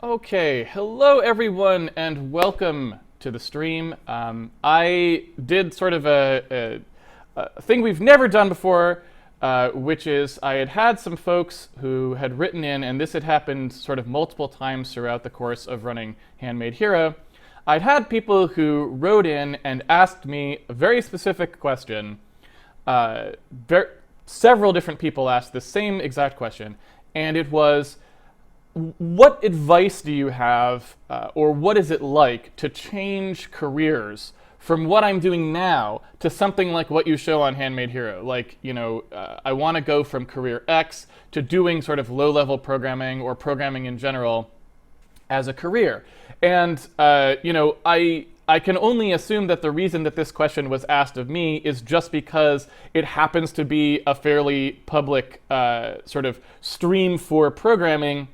Okay, hello everyone, and welcome to the stream. I did sort of a thing we've never done before, which is I had some folks who had written in, and this had happened sort of multiple times throughout the course of running Handmade Hero. I'd had people who wrote in and asked me a very specific question. Uh, ver- Several different people asked the same exact question, and it was, what advice do you have, or what is it like to change careers from what I'm doing now to something like what you show on Handmade Hero? Like, I want to go from career X to doing sort of low-level programming or programming in general as a career. And, I can only assume that the reason that this question was asked of me is just because it happens to be a fairly public sort of stream for programming,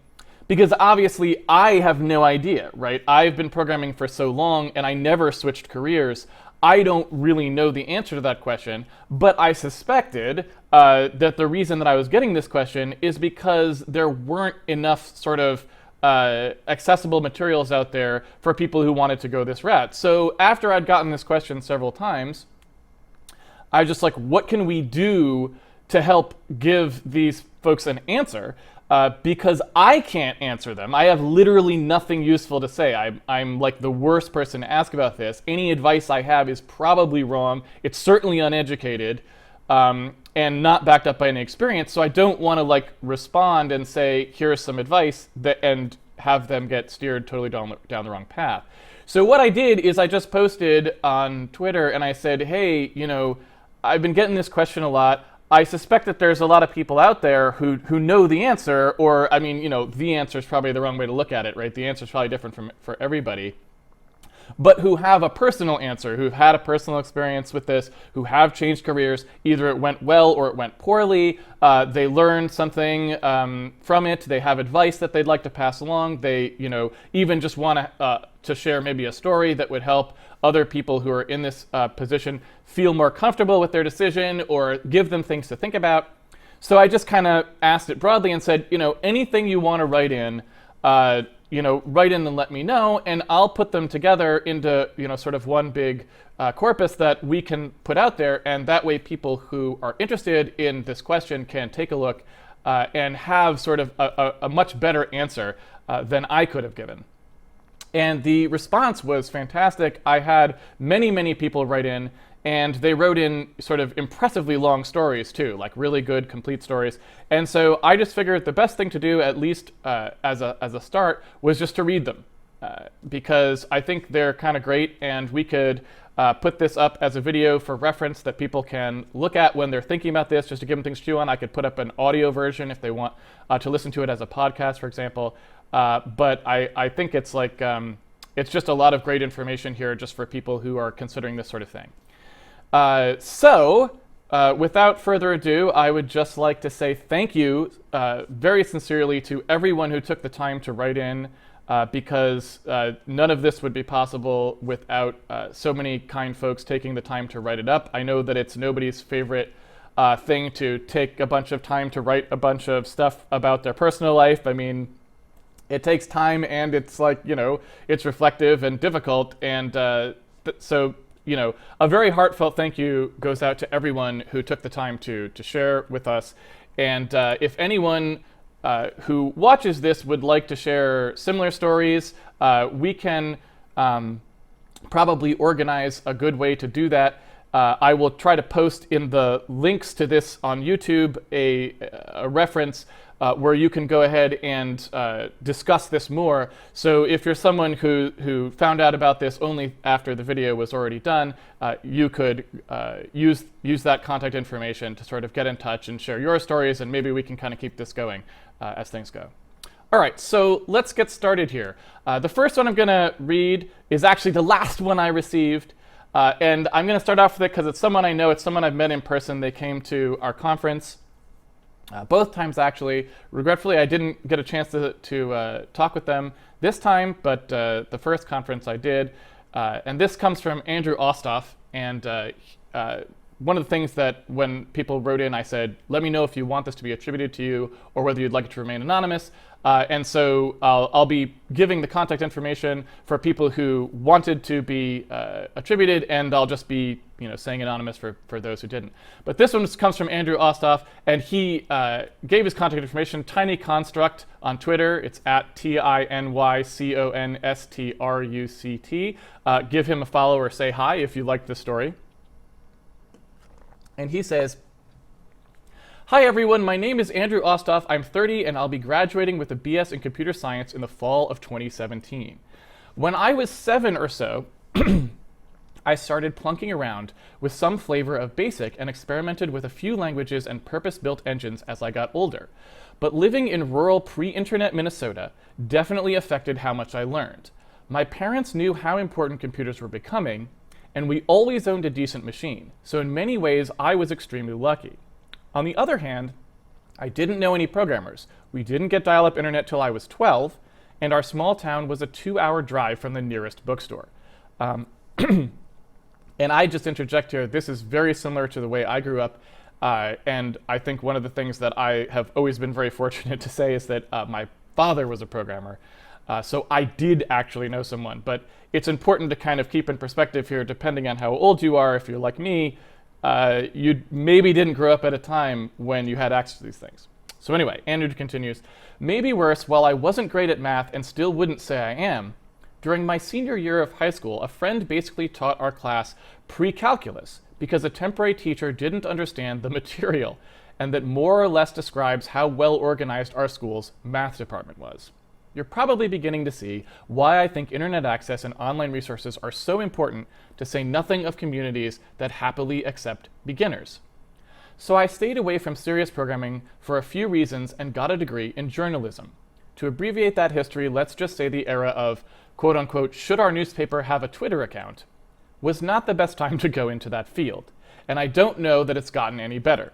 because obviously I have no idea, right? I've been programming for so long and I never switched careers. I don't really know the answer to that question, but I suspected that the reason that I was getting this question is because there weren't enough sort of accessible materials out there for people who wanted to go this route. So after I'd gotten this question several times, I was just like, what can we do to help give these folks an answer? Because I can't answer them. I have literally nothing useful to say. I'm like the worst person to ask about this. Any advice I have is probably wrong. It's certainly uneducated, and not backed up by any experience. So I don't want to respond and say, here's some advice, and have them get steered totally down the wrong path. So what I did is I just posted on Twitter and I said, hey, I've been getting this question a lot. I suspect that there's a lot of people out there who know the answer, or the answer is probably the wrong way to look at it, right? The answer is probably different for everybody, but who have a personal answer, who've had a personal experience with this, who have changed careers. Either it went well or it went poorly. They learned something from it. They have advice that they'd like to pass along. They, even just want to share maybe a story that would help other people who are in this position feel more comfortable with their decision or give them things to think about. So I just kind of asked it broadly and said, anything you want to write in, write in and let me know, and I'll put them together into, sort of one big corpus that we can put out there, and that way people who are interested in this question can take a look and have sort of a much better answer than I could have given. And the response was fantastic. I had many, many people write in, and they wrote in sort of impressively long stories too, like really good, complete stories. And so I just figured the best thing to do, at least as a start, was just to read them. Because I think they're kind of great, and we could put this up as a video for reference that people can look at when they're thinking about this, just to give them things to chew on. I could put up an audio version if they want to listen to it as a podcast, for example. But I think it's it's just a lot of great information here just for people who are considering this sort of thing. Without further ado, I would just like to say thank you very sincerely to everyone who took the time to write in, because none of this would be possible without so many kind folks taking the time to write it up. I know that it's nobody's favorite thing to take a bunch of time to write a bunch of stuff about their personal life. I mean, it takes time, and it's it's reflective and difficult, and so a very heartfelt thank you goes out to everyone who took the time to share with us. And if anyone who watches this would like to share similar stories, we can probably organize a good way to do that. I will try to post in the links to this on YouTube a reference where you can go ahead and discuss this more. So if you're someone who found out about this only after the video was already done, you could use that contact information to sort of get in touch and share your stories, and maybe we can kind of keep this going as things go. All right, so let's get started here. The first one I'm going to read is actually the last one I received. And I'm going to start off with it because it's someone I know. It's someone I've met in person. They came to our conference both times, actually. Regretfully, I didn't get a chance to talk with them this time, but the first conference I did. And this comes from Andrew Ostoff. And one of the things that when people wrote in, I said, let me know if you want this to be attributed to you or whether you'd like it to remain anonymous. And so I'll be giving the contact information for people who wanted to be attributed, and I'll just be saying anonymous for those who didn't. But this one comes from Andrew Ostoff, and he gave his contact information, Tiny Construct on Twitter. It's at TINYCONSTRUCT. Give him a follow or say hi if you like this story. And he says, hi everyone, my name is Andrew Ostoff. I'm 30 and I'll be graduating with a BS in computer science in the fall of 2017. When I was 7 or so, I started plunking around with some flavor of BASIC and experimented with a few languages and purpose-built engines as I got older. But living in rural pre-internet Minnesota definitely affected how much I learned. My parents knew how important computers were becoming, and we always owned a decent machine, so in many ways I was extremely lucky. On the other hand, I didn't know any programmers. We didn't get dial-up internet till I was 12, and our small town was a 2-hour drive from the nearest bookstore. And I just interject here, this is very similar to the way I grew up, and I think one of the things that I have always been very fortunate to say is that my father was a programmer. So I did actually know someone, but it's important to kind of keep in perspective here, depending on how old you are. If you're like me, you maybe didn't grow up at a time when you had access to these things. So anyway, Andrew continues, maybe worse, while I wasn't great at math and still wouldn't say I am, during my senior year of high school, a friend basically taught our class pre-calculus because a temporary teacher didn't understand the material, and that more or less describes how well organized our school's math department was. You're probably beginning to see why I think internet access and online resources are so important, to say nothing of communities that happily accept beginners. So I stayed away from serious programming for a few reasons and got a degree in journalism. To abbreviate that history, let's just say the era of, quote unquote, should our newspaper have a Twitter account, was not the best time to go into that field. And I don't know that it's gotten any better.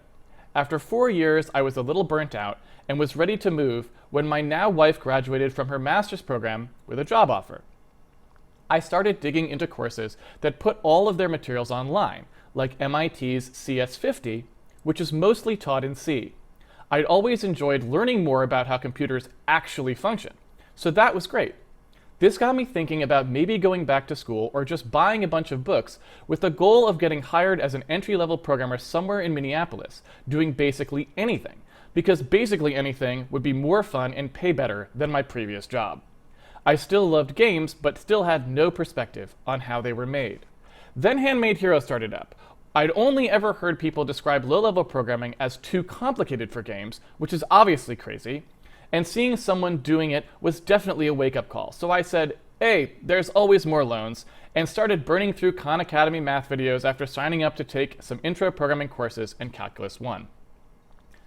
After 4 years, I was a little burnt out and was ready to move when my now wife graduated from her master's program with a job offer. I started digging into courses that put all of their materials online, like MIT's CS50, which is mostly taught in C. I'd always enjoyed learning more about how computers actually function, so that was great. This got me thinking about maybe going back to school or just buying a bunch of books with the goal of getting hired as an entry-level programmer somewhere in Minneapolis, doing basically anything, because basically anything would be more fun and pay better than my previous job. I still loved games, but still had no perspective on how they were made. Then Handmade Hero started up. I'd only ever heard people describe low-level programming as too complicated for games, which is obviously crazy, and seeing someone doing it was definitely a wake-up call. So I said, hey, there's always more loans, and started burning through Khan Academy math videos after signing up to take some intro programming courses in Calculus 1.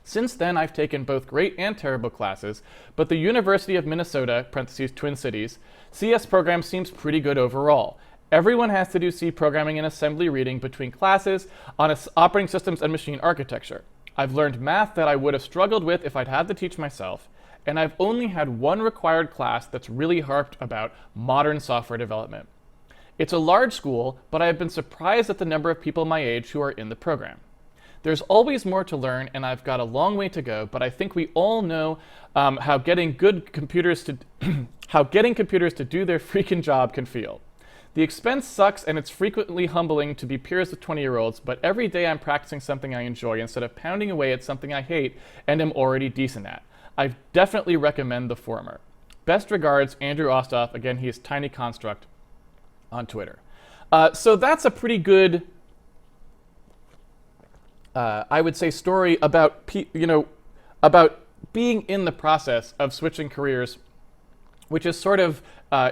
Since then, I've taken both great and terrible classes, but the University of Minnesota, parentheses Twin Cities, CS program seems pretty good overall. Everyone has to do C programming and assembly reading between classes on operating systems and machine architecture. I've learned math that I would have struggled with if I'd had to teach myself, and I've only had one required class that's really harped about modern software development. It's a large school, but I've been surprised at the number of people my age who are in the program. There's always more to learn, and I've got a long way to go, but I think we all know how getting computers to do their freaking job can feel. The expense sucks, and it's frequently humbling to be peers with 20-year-olds, but every day I'm practicing something I enjoy instead of pounding away at something I hate and am already decent at. I definitely recommend the former. Best regards, Andrew Ostoff. Again, he is Tiny Construct on Twitter. So that's a pretty good, I would say, story about about being in the process of switching careers, which is sort of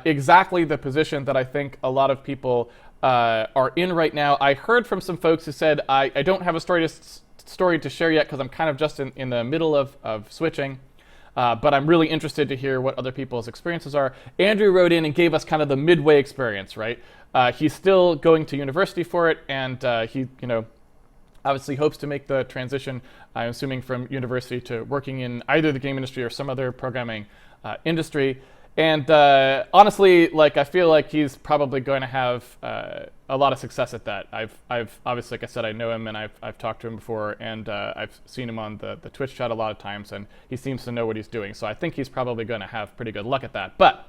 exactly the position that I think a lot of people are in right now. I heard from some folks who said, I don't have a story to share yet because I'm kind of just in the middle of switching. But I'm really interested to hear what other people's experiences are. Andrew wrote in and gave us kind of the midway experience, right? He's still going to university for it, and he, obviously hopes to make the transition, I'm assuming, from university to working in either the game industry or some other programming industry. And honestly, like, I feel like he's probably going to have a lot of success at that. I've obviously, like I said, I know him and I've talked to him before, and I've seen him on the Twitch chat a lot of times, and he seems to know what he's doing. So I think he's probably going to have pretty good luck at that. But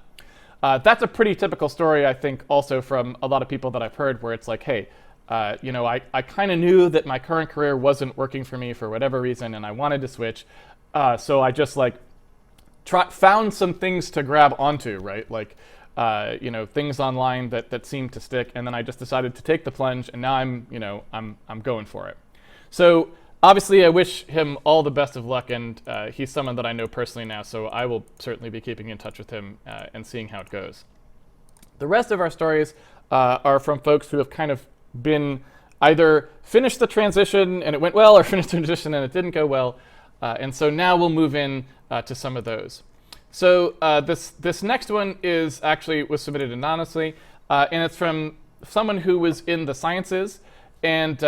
that's a pretty typical story, I think, also from a lot of people that I've heard, where it's like, hey, I kind of knew that my current career wasn't working for me for whatever reason, and I wanted to switch. So I just like found some things to grab onto, right? Like, things online that seemed to stick, and then I just decided to take the plunge, and now I'm going for it. So obviously, I wish him all the best of luck, and he's someone that I know personally now, so I will certainly be keeping in touch with him and seeing how it goes. The rest of our stories are from folks who have kind of been either finished the transition and it went well, or finished the transition and it didn't go well. And so now we'll move in to some of those. So this next one was submitted anonymously, and it's from someone who was in the sciences and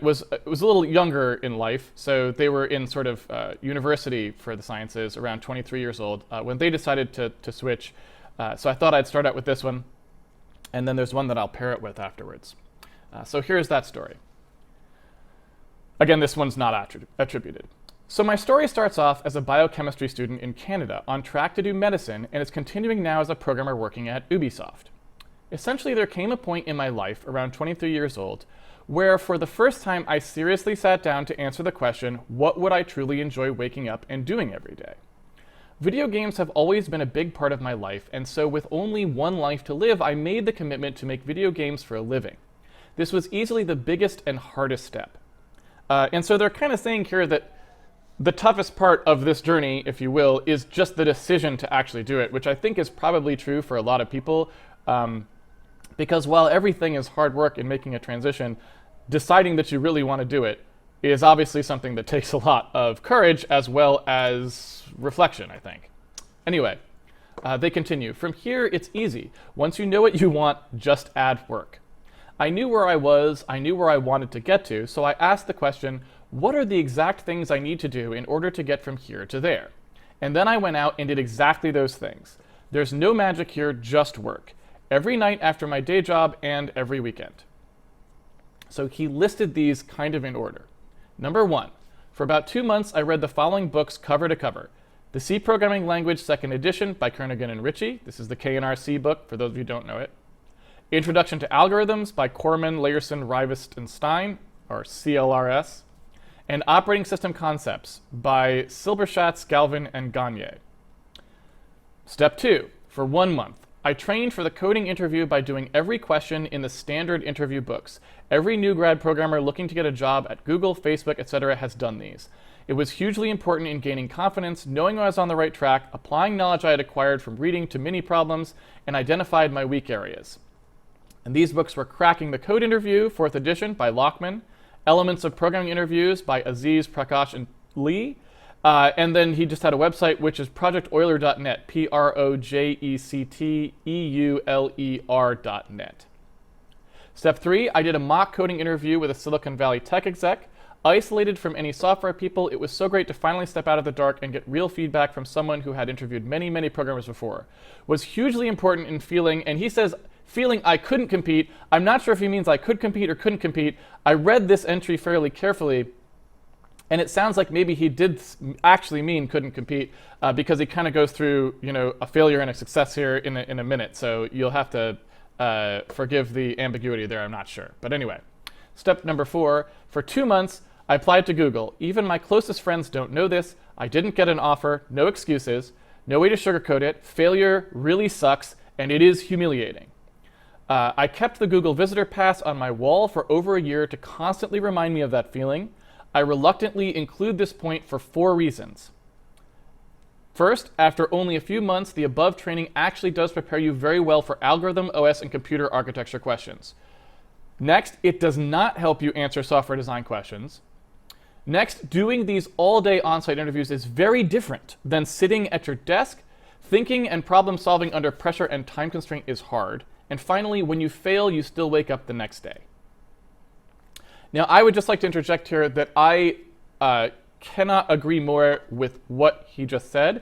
was a little younger in life. So they were in sort of university for the sciences, around 23 years old, when they decided to switch. So I thought I'd start out with this one, and then there's one that I'll pair it with afterwards. So here's that story. Again, this one's not attributed. So my story starts off as a biochemistry student in Canada on track to do medicine, and is continuing now as a programmer working at Ubisoft. Essentially, there came a point in my life, around 23 years old, where for the first time I seriously sat down to answer the question, what would I truly enjoy waking up and doing every day? Video games have always been a big part of my life, and so with only one life to live, I made the commitment to make video games for a living. This was easily the biggest and hardest step. And so they're kind of saying here that the toughest part of this journey, if you will, is just the decision to actually do it, which I think is probably true for a lot of people. Because while everything is hard work in making a transition, deciding that you really want to do it is obviously something that takes a lot of courage as well as reflection, I think. Anyway, they continue. From here, it's easy. Once you know what you want, just add work. I knew where I was, I knew where I wanted to get to, so I asked the question, what are the exact things I need to do in order to get from here to there? And then I went out and did exactly those things. There's no magic here, just work. Every night after my day job and every weekend. So he listed these kind of in order. Number 1, for about 2 months I read the following books cover to cover. The C Programming Language 2nd Edition by Kernighan and Ritchie. This is the K&R-C book, for those of you who don't know it. Introduction to Algorithms by Corman, Layerson, Rivest, and Stein, or CLRS. And Operating System Concepts by Silberschatz, Galvin, and Gagne. Step 2, for 1 month. I trained for the coding interview by doing every question in the standard interview books. Every new grad programmer looking to get a job at Google, Facebook, etc. has done these. It was hugely important in gaining confidence, knowing I was on the right track, applying knowledge I had acquired from reading to mini problems, and identified my weak areas. And these books were Cracking the Code Interview, 4th edition, by Lockman, Elements of Programming Interviews by Aziz, Prakash, and Lee. And then he just had a website, which is projecteuler.net, projecteuler.net. Step 3, I did a mock coding interview with a Silicon Valley tech exec. Isolated from any software people, it was so great to finally step out of the dark and get real feedback from someone who had interviewed many, many programmers before. Was hugely important in feeling, and he says, feeling I couldn't compete. I'm not sure if he means I could compete or couldn't compete. I read this entry fairly carefully, and it sounds like maybe he did actually mean couldn't compete, because he kind of goes through, a failure and a success here in a minute. So you'll have to forgive the ambiguity there. I'm not sure. But anyway, step number 4, for 2 months, I applied to Google. Even my closest friends don't know this. I didn't get an offer, no excuses, no way to sugarcoat it. Failure really sucks, and it is humiliating. I kept the Google Visitor Pass on my wall for over a year to constantly remind me of that feeling. I reluctantly include this point for 4 reasons. First, after only a few months, the above training actually does prepare you very well for algorithm, OS, and computer architecture questions. Next, it does not help you answer software design questions. Next, doing these all-day on-site interviews is very different than sitting at your desk. Thinking and problem solving under pressure and time constraint is hard. And finally, when you fail, you still wake up the next day. Now, I would just like to interject here that I cannot agree more with what he just said.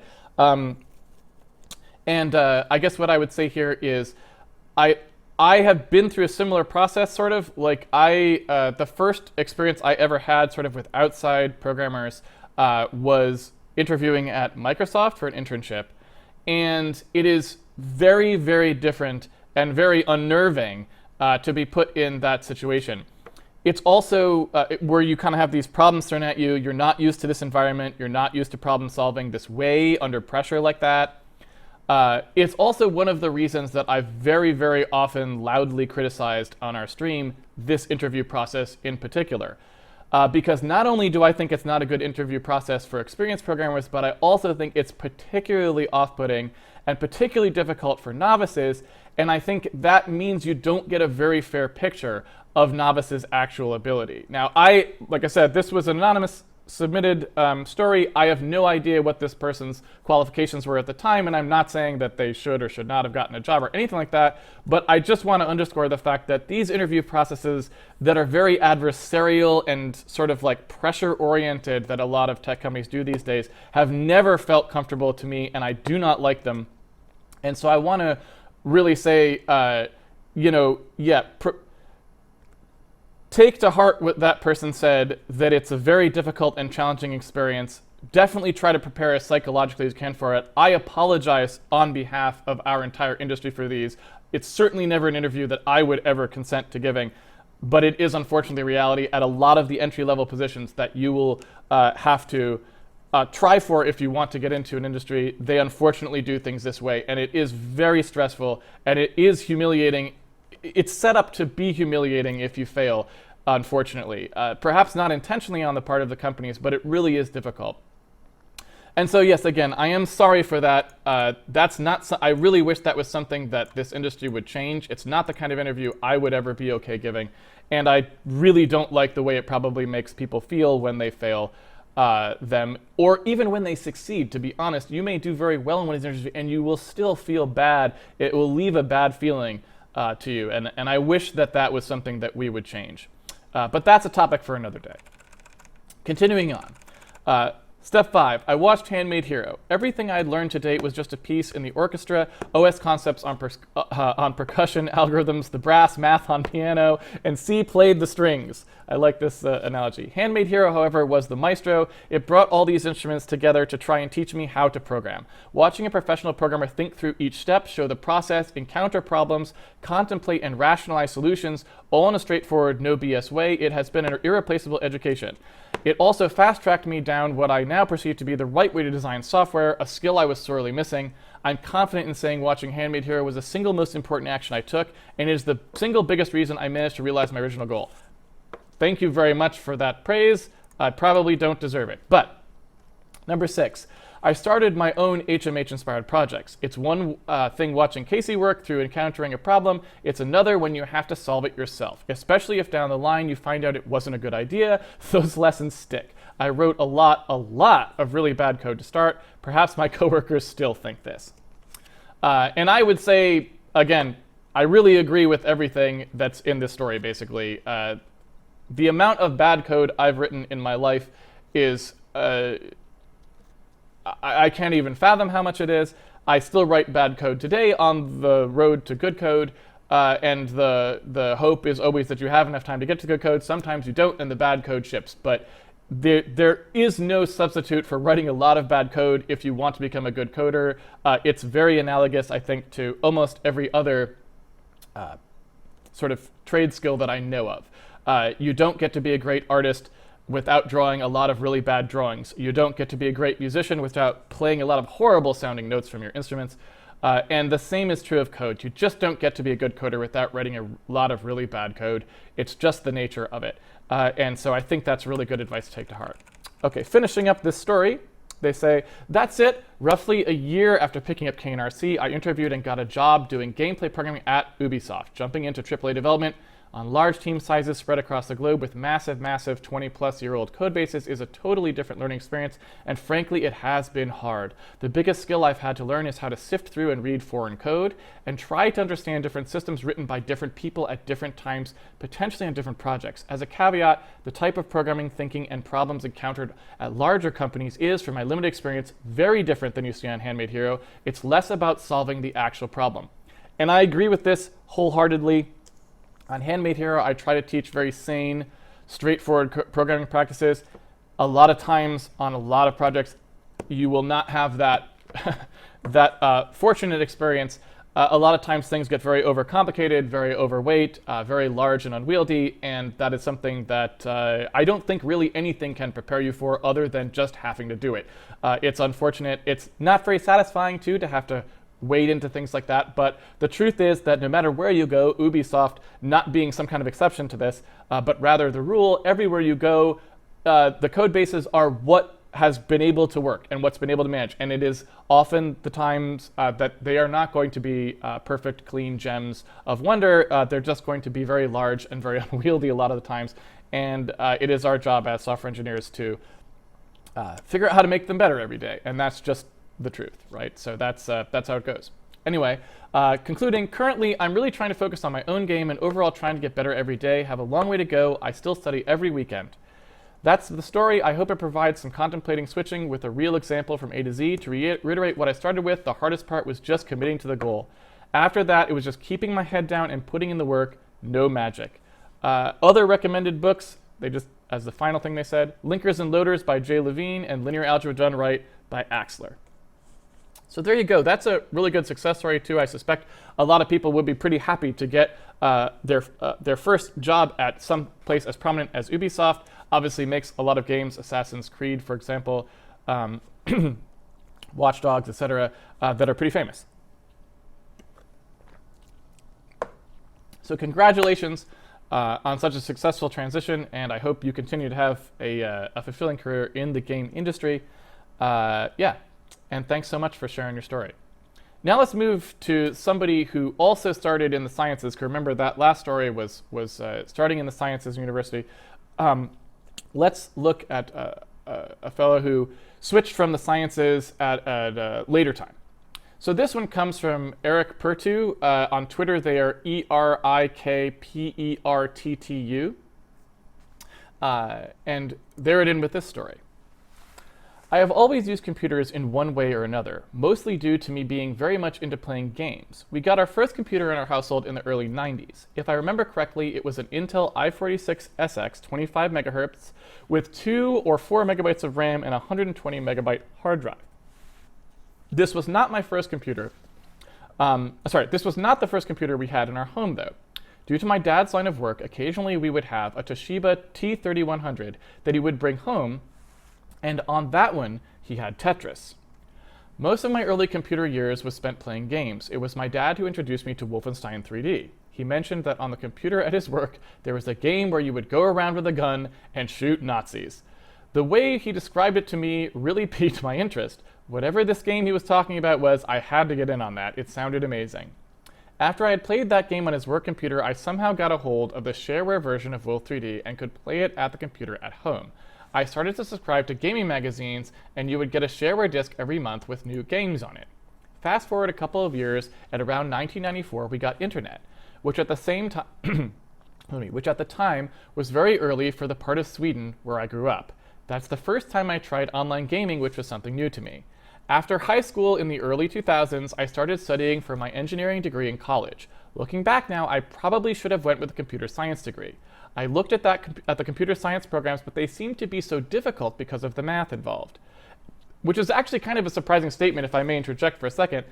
And I guess what I would say here is I I have been through a similar process, sort of. Like the first experience I ever had sort of with outside programmers was interviewing at Microsoft for an internship. And it is very, very different and very unnerving to be put in that situation. It's also where you kind of have these problems thrown at you. You're not used to this environment. You're not used to problem solving this way under pressure like that. It's also one of the reasons that I've very, very often loudly criticized on our stream this interview process in particular. Because not only do I think it's not a good interview process for experienced programmers, but I also think it's particularly off-putting and particularly difficult for novices. And I think that means you don't get a very fair picture of novices' actual ability. Now, like I said, this was an anonymous submitted story. I have no idea what this person's qualifications were at the time, and I'm not saying that they should or should not have gotten a job or anything like that, but I just want to underscore the fact that these interview processes that are very adversarial and sort of like pressure-oriented that a lot of tech companies do these days have never felt comfortable to me, and I do not like them. And so I want to really say, take to heart what that person said, that it's a very difficult and challenging experience. Definitely try to prepare as psychologically as you can for it. I apologize on behalf of our entire industry for these. It's certainly never an interview that I would ever consent to giving, but it is unfortunately reality at a lot of the entry-level positions that you will have to try for if you want to get into an industry. They unfortunately do things this way, and it is very stressful, and it is humiliating. It's set up to be humiliating if you fail, unfortunately. Perhaps not intentionally on the part of the companies, but it really is difficult. And so, yes, again, I am sorry for that. That's not. I really wish that was something that this industry would change. It's not the kind of interview I would ever be okay giving. And I really don't like the way it probably makes people feel when they fail them, or even when they succeed. To be honest, you may do very well in one of these interviews, and you will still feel bad. It will leave a bad feeling to you, and I wish that that was something that we would change. But that's a topic for another day. Continuing on. Step 5, I watched Handmade Hero. Everything I had learned to date was just a piece in the orchestra, OS concepts on percussion, algorithms, the brass, math on piano, and C played the strings. I like this analogy. Handmade Hero, however, was the maestro. It brought all these instruments together to try and teach me how to program. Watching a professional programmer think through each step, show the process, encounter problems, contemplate and rationalize solutions, all in a straightforward, no BS way, it has been an irreplaceable education. It also fast-tracked me down what I now perceive to be the right way to design software, a skill I was sorely missing. I'm confident in saying watching Handmade Hero was the single most important action I took, and it is the single biggest reason I managed to realize my original goal. Thank you very much for that praise. I probably don't deserve it. But number 6, I started my own HMH-inspired projects. It's one thing watching Casey work through encountering a problem. It's another when you have to solve it yourself, especially if down the line you find out it wasn't a good idea. Those lessons stick. I wrote a lot of really bad code to start. Perhaps my coworkers still think this. And I would say, again, I really agree with everything that's in this story, basically. The amount of bad code I've written in my life is... I can't even fathom how much it is. I still write bad code today on the road to good code, and the hope is always that you have enough time to get to good code. Sometimes you don't, and the bad code ships. But there is no substitute for writing a lot of bad code if you want to become a good coder. It's very analogous, I think, to almost every other sort of trade skill that I know of. You don't get to be a great artist without drawing a lot of really bad drawings. You don't get to be a great musician without playing a lot of horrible sounding notes from your instruments. And the same is true of code. You just don't get to be a good coder without writing a lot of really bad code. It's just the nature of it. And so I think that's really good advice to take to heart. Okay, finishing up this story, they say, that's it. Roughly a year after picking up KNRC, I interviewed and got a job doing gameplay programming at Ubisoft. Jumping into AAA development on large team sizes spread across the globe with massive 20-plus-year-old code bases is a totally different learning experience, and frankly, it has been hard. The biggest skill I've had to learn is how to sift through and read foreign code and try to understand different systems written by different people at different times, potentially on different projects. As a caveat, the type of programming, thinking, and problems encountered at larger companies is, from my limited experience, very different than you see on Handmade Hero. It's less about solving the actual problem. And I agree with this wholeheartedly. On Handmade Hero, I try to teach very sane, straightforward programming practices. A lot of times on a lot of projects, you will not have that, fortunate experience. A lot of times things get very overcomplicated, very overweight, very large and unwieldy, and that is something that I don't think really anything can prepare you for other than just having to do it. It's unfortunate. It's not very satisfying, too, to have to wade into things like that, but the truth is that no matter where you go, Ubisoft, not being some kind of exception to this, but rather the rule, everywhere you go, the code bases are what has been able to work and what's been able to manage, and it is often the times that they are not going to be perfect, clean gems of wonder. They're just going to be very large and very unwieldy a lot of the times, and it is our job as software engineers to figure out how to make them better every day, and that's just the truth, right? So that's how it goes. Anyway, concluding, currently I'm really trying to focus on my own game and overall trying to get better every day. Have a long way to go. I still study every weekend. That's the story. I hope it provides some contemplating switching with a real example from A to Z. To reiterate what I started with, the hardest part was just committing to the goal. After that, it was just keeping my head down and putting in the work. No magic. Other recommended books, they just, as the final thing they said, Linkers and Loaders by Jay Levine and Linear Algebra Done Right by Axler. So there you go. That's a really good success story, too. I suspect a lot of people would be pretty happy to get their first job at some place as prominent as Ubisoft. Obviously makes a lot of games, Assassin's Creed, for example, Watch Dogs, etc., that are pretty famous. So congratulations on such a successful transition, and I hope you continue to have a fulfilling career in the game industry. Yeah. And thanks so much for sharing your story. Now let's move to somebody who also started in the sciences. Remember that last story was starting in the sciences university. Let's look at a fellow who switched from the sciences at a later time. So this one comes from Eric Pertu. On Twitter, they are ERIKPERTTU. And they're it in with this story. I have always used computers in one way or another, mostly due to me being very much into playing games. We got our first computer in our household in the early 90s. If I remember correctly, it was an Intel i46SX 25 megahertz with 2 or 4 megabytes of RAM and a 120 megabyte hard drive. This was not my first computer. This was not the first computer we had in our home, though. Due to my dad's line of work, occasionally we would have a Toshiba T3100 that he would bring home, and on that one, he had Tetris. Most of my early computer years was spent playing games. It was my dad who introduced me to Wolfenstein 3D. He mentioned that on the computer at his work, there was a game where you would go around with a gun and shoot Nazis. The way he described it to me really piqued my interest. Whatever this game he was talking about was, I had to get in on that. It sounded amazing. After I had played that game on his work computer, I somehow got a hold of the shareware version of Wolf 3D and could play it at the computer at home. I started to subscribe to gaming magazines, and you would get a shareware disc every month with new games on it. Fast forward a couple of years, at around 1994, we got internet, which at the time was very early for the part of Sweden where I grew up. That's the first time I tried online gaming, which was something new to me. After high school in the early 2000s, I started studying for my engineering degree in college. Looking back now, I probably should have went with a computer science degree. I looked at the computer science programs, but they seemed to be so difficult because of the math involved. Which is actually kind of a surprising statement, if I may interject for a second.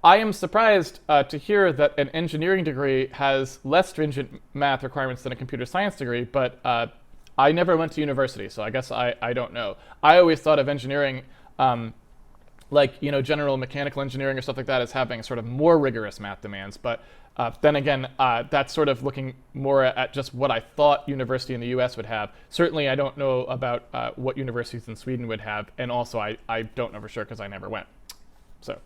I am surprised to hear that an engineering degree has less stringent math requirements than a computer science degree, but I never went to university, so I guess I don't know. I always thought of engineering, general mechanical engineering or stuff like that, as having sort of more rigorous math demands, but then again, that's sort of looking more at just what I thought university in the US would have. Certainly I don't know about what universities in Sweden would have, and also I don't know for sure because I never went. So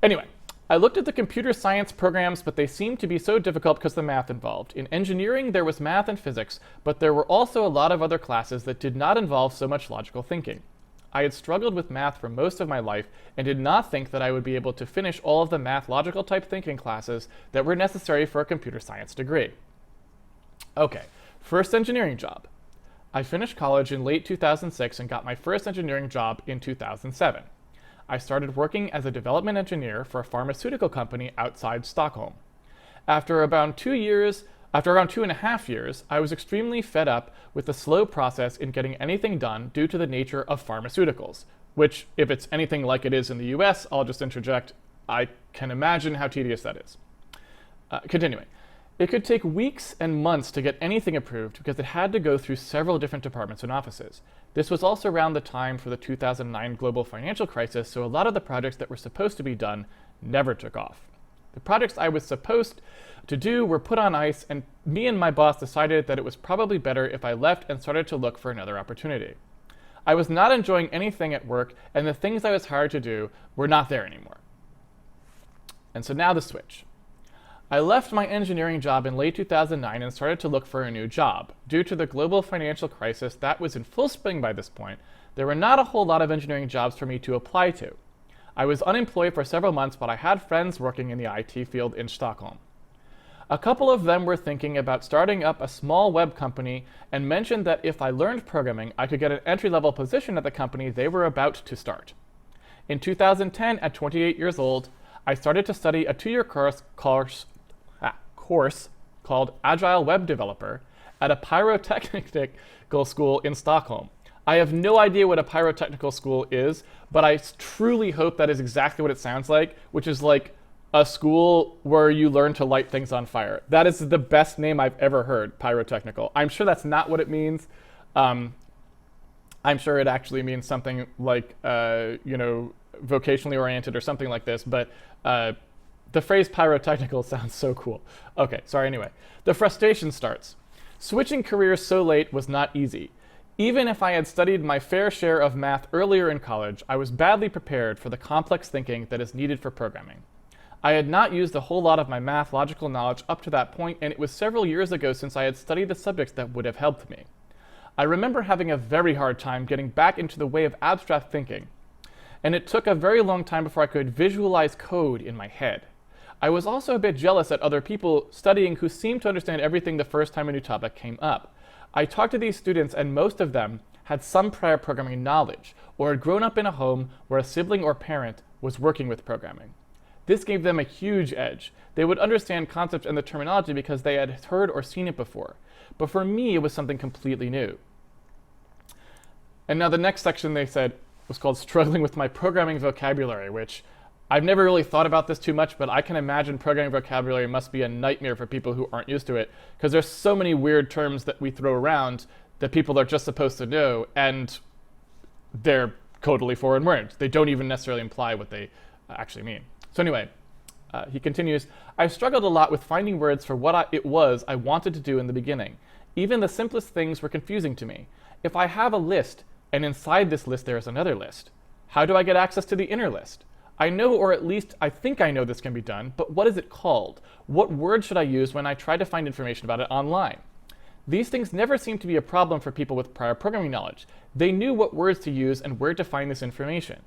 anyway, I looked at the computer science programs, but they seemed to be so difficult because of the math involved. In engineering, there was math and physics, but there were also a lot of other classes that did not involve so much logical thinking. I had struggled with math for most of my life and did not think that I would be able to finish all of the math logical type thinking classes that were necessary for a computer science degree. Okay, first engineering job. I finished college in late 2006 and got my first engineering job in 2007. I started working as a development engineer for a pharmaceutical company outside Stockholm. After around 2.5 years, I was extremely fed up with the slow process in getting anything done due to the nature of pharmaceuticals, which, if it's anything like it is in the US, I'll just interject, I can imagine how tedious that is. Continuing. It could take weeks and months to get anything approved because it had to go through several different departments and offices. This was also around the time for the 2009 global financial crisis, so a lot of the projects that were supposed to be done never took off. The projects I was supposed to do were put on ice, and me and my boss decided that it was probably better if I left and started to look for another opportunity. I was not enjoying anything at work, and the things I was hired to do were not there anymore. And so now the switch. I left my engineering job in late 2009 and started to look for a new job. Due to the global financial crisis that was in full swing by this point, there were not a whole lot of engineering jobs for me to apply to. I was unemployed for several months, but I had friends working in the IT field in Stockholm. A couple of them were thinking about starting up a small web company and mentioned that if I learned programming, I could get an entry-level position at the company they were about to start. In 2010, at 28 years old, I started to study a 2-year course called Agile Web Developer at a pyrotechnical school in Stockholm. I have no idea what a pyrotechnical school is, but I truly hope that is exactly what it sounds like, which is like a school where you learn to light things on fire. That is the best name I've ever heard, pyrotechnical. I'm sure that's not what it means. I'm sure it actually means something like, vocationally oriented or something like this, but the phrase pyrotechnical sounds so cool. Okay, sorry, anyway. The frustration starts. Switching careers so late was not easy. Even if I had studied my fair share of math earlier in college, I was badly prepared for the complex thinking that is needed for programming. I had not used a whole lot of my math logical knowledge up to that point, and it was several years ago since I had studied the subjects that would have helped me. I remember having a very hard time getting back into the way of abstract thinking, and it took a very long time before I could visualize code in my head. I was also a bit jealous at other people studying who seemed to understand everything the first time a new topic came up. I talked to these students, and most of them had some prior programming knowledge, or had grown up in a home where a sibling or parent was working with programming. This gave them a huge edge. They would understand concepts and the terminology because they had heard or seen it before. But for me, it was something completely new. And now the next section they said was called Struggling with My Programming Vocabulary, which I've never really thought about this too much, but I can imagine programming vocabulary must be a nightmare for people who aren't used to it, because there's so many weird terms that we throw around that people are just supposed to know, and they're totally foreign words. They don't even necessarily imply what they actually mean. So anyway, he continues, I struggled a lot with finding words for what it was I wanted to do in the beginning. Even the simplest things were confusing to me. If I have a list, and inside this list there is another list, how do I get access to the inner list? I know, or at least I think I know this can be done, but what is it called? What word should I use when I try to find information about it online? These things never seem to be a problem for people with prior programming knowledge. They knew what words to use and where to find this information.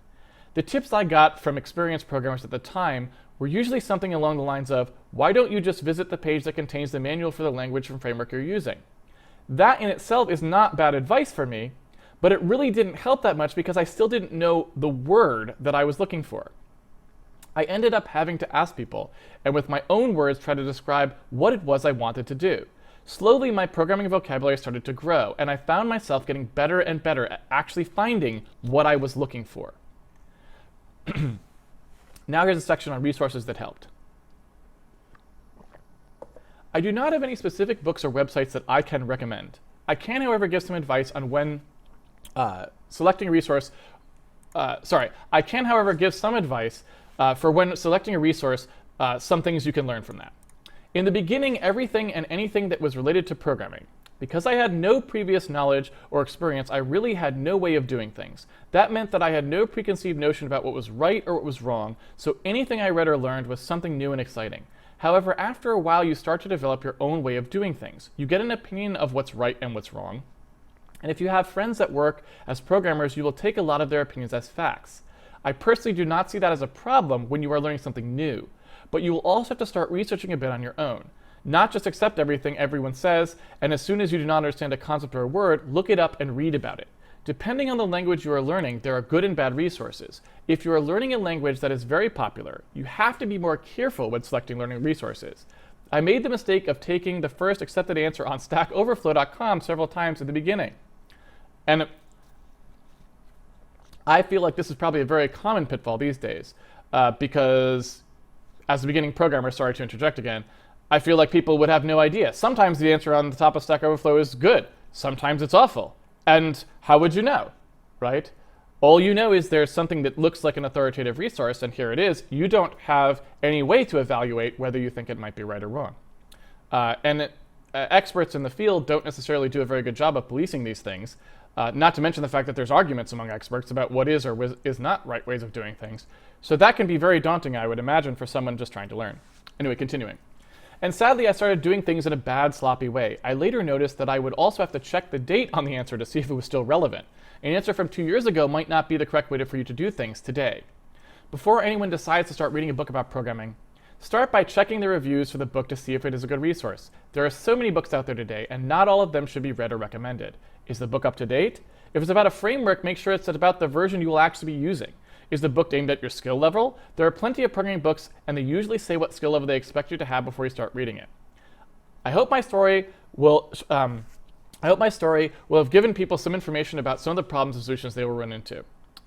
The tips I got from experienced programmers at the time were usually something along the lines of, why don't you just visit the page that contains the manual for the language and framework you're using? That in itself is not bad advice for me, but it really didn't help that much because I still didn't know the word that I was looking for. I ended up having to ask people, and with my own words try to describe what it was I wanted to do. Slowly, my programming vocabulary started to grow, and I found myself getting better and better at actually finding what I was looking for. Now here's a section on resources that helped. I do not have any specific books or websites that I can recommend. I can, however, give some advice on when selecting a resource. I can, however, give some advice for when selecting a resource, some things you can learn from that. In the beginning, everything and anything that was related to programming, Because I had no previous knowledge or experience, I really had no way of doing things. That meant that I had no preconceived notion about what was right or what was wrong, so anything I read or learned was something new and exciting. However, after a while, you start to develop your own way of doing things. You get an opinion of what's right and what's wrong. And if you have friends that work as programmers, you will take a lot of their opinions as facts. I personally do not see that as a problem when you are learning something new, but you will also have to start researching a bit on your own. Not just accept everything everyone says, and as soon as you do not understand a concept or a word, look it up and read about it. Depending on the language you are learning, there are good and bad resources. If you are learning a language that is very popular, you have to be more careful when selecting learning resources. I made the mistake of taking the first accepted answer on stackoverflow.com several times at the beginning. And I feel like this is probably a very common pitfall these days, because as a beginning programmer, sorry to interject again, I feel like people would have no idea. Sometimes the answer on the top of Stack Overflow is good. Sometimes it's awful. And how would you know, right? All you know is there's something that looks like an authoritative resource, and here it is. You don't have any way to evaluate whether you think it might be right or wrong. Experts in the field don't necessarily do a very good job of policing these things, not to mention the fact that there's arguments among experts about what is or is not right ways of doing things. So that can be very daunting, I would imagine, for someone just trying to learn. Anyway, continuing. And sadly, I started doing things in a bad, sloppy way. I later noticed that I would also have to check the date on the answer to see if it was still relevant. An answer from 2 years ago might not be the correct way for you to do things today. Before anyone decides to start reading a book about programming, start by checking the reviews for the book to see if it is a good resource. There are so many books out there today, and not all of them should be read or recommended. Is the book up to date? If it's about a framework, make sure it's about the version you will actually be using. Is the book aimed at your skill level? There are plenty of programming books, and they usually say what skill level they expect you to have before you start reading it. I hope my story will have given people some information about some of the problems and solutions they will run into.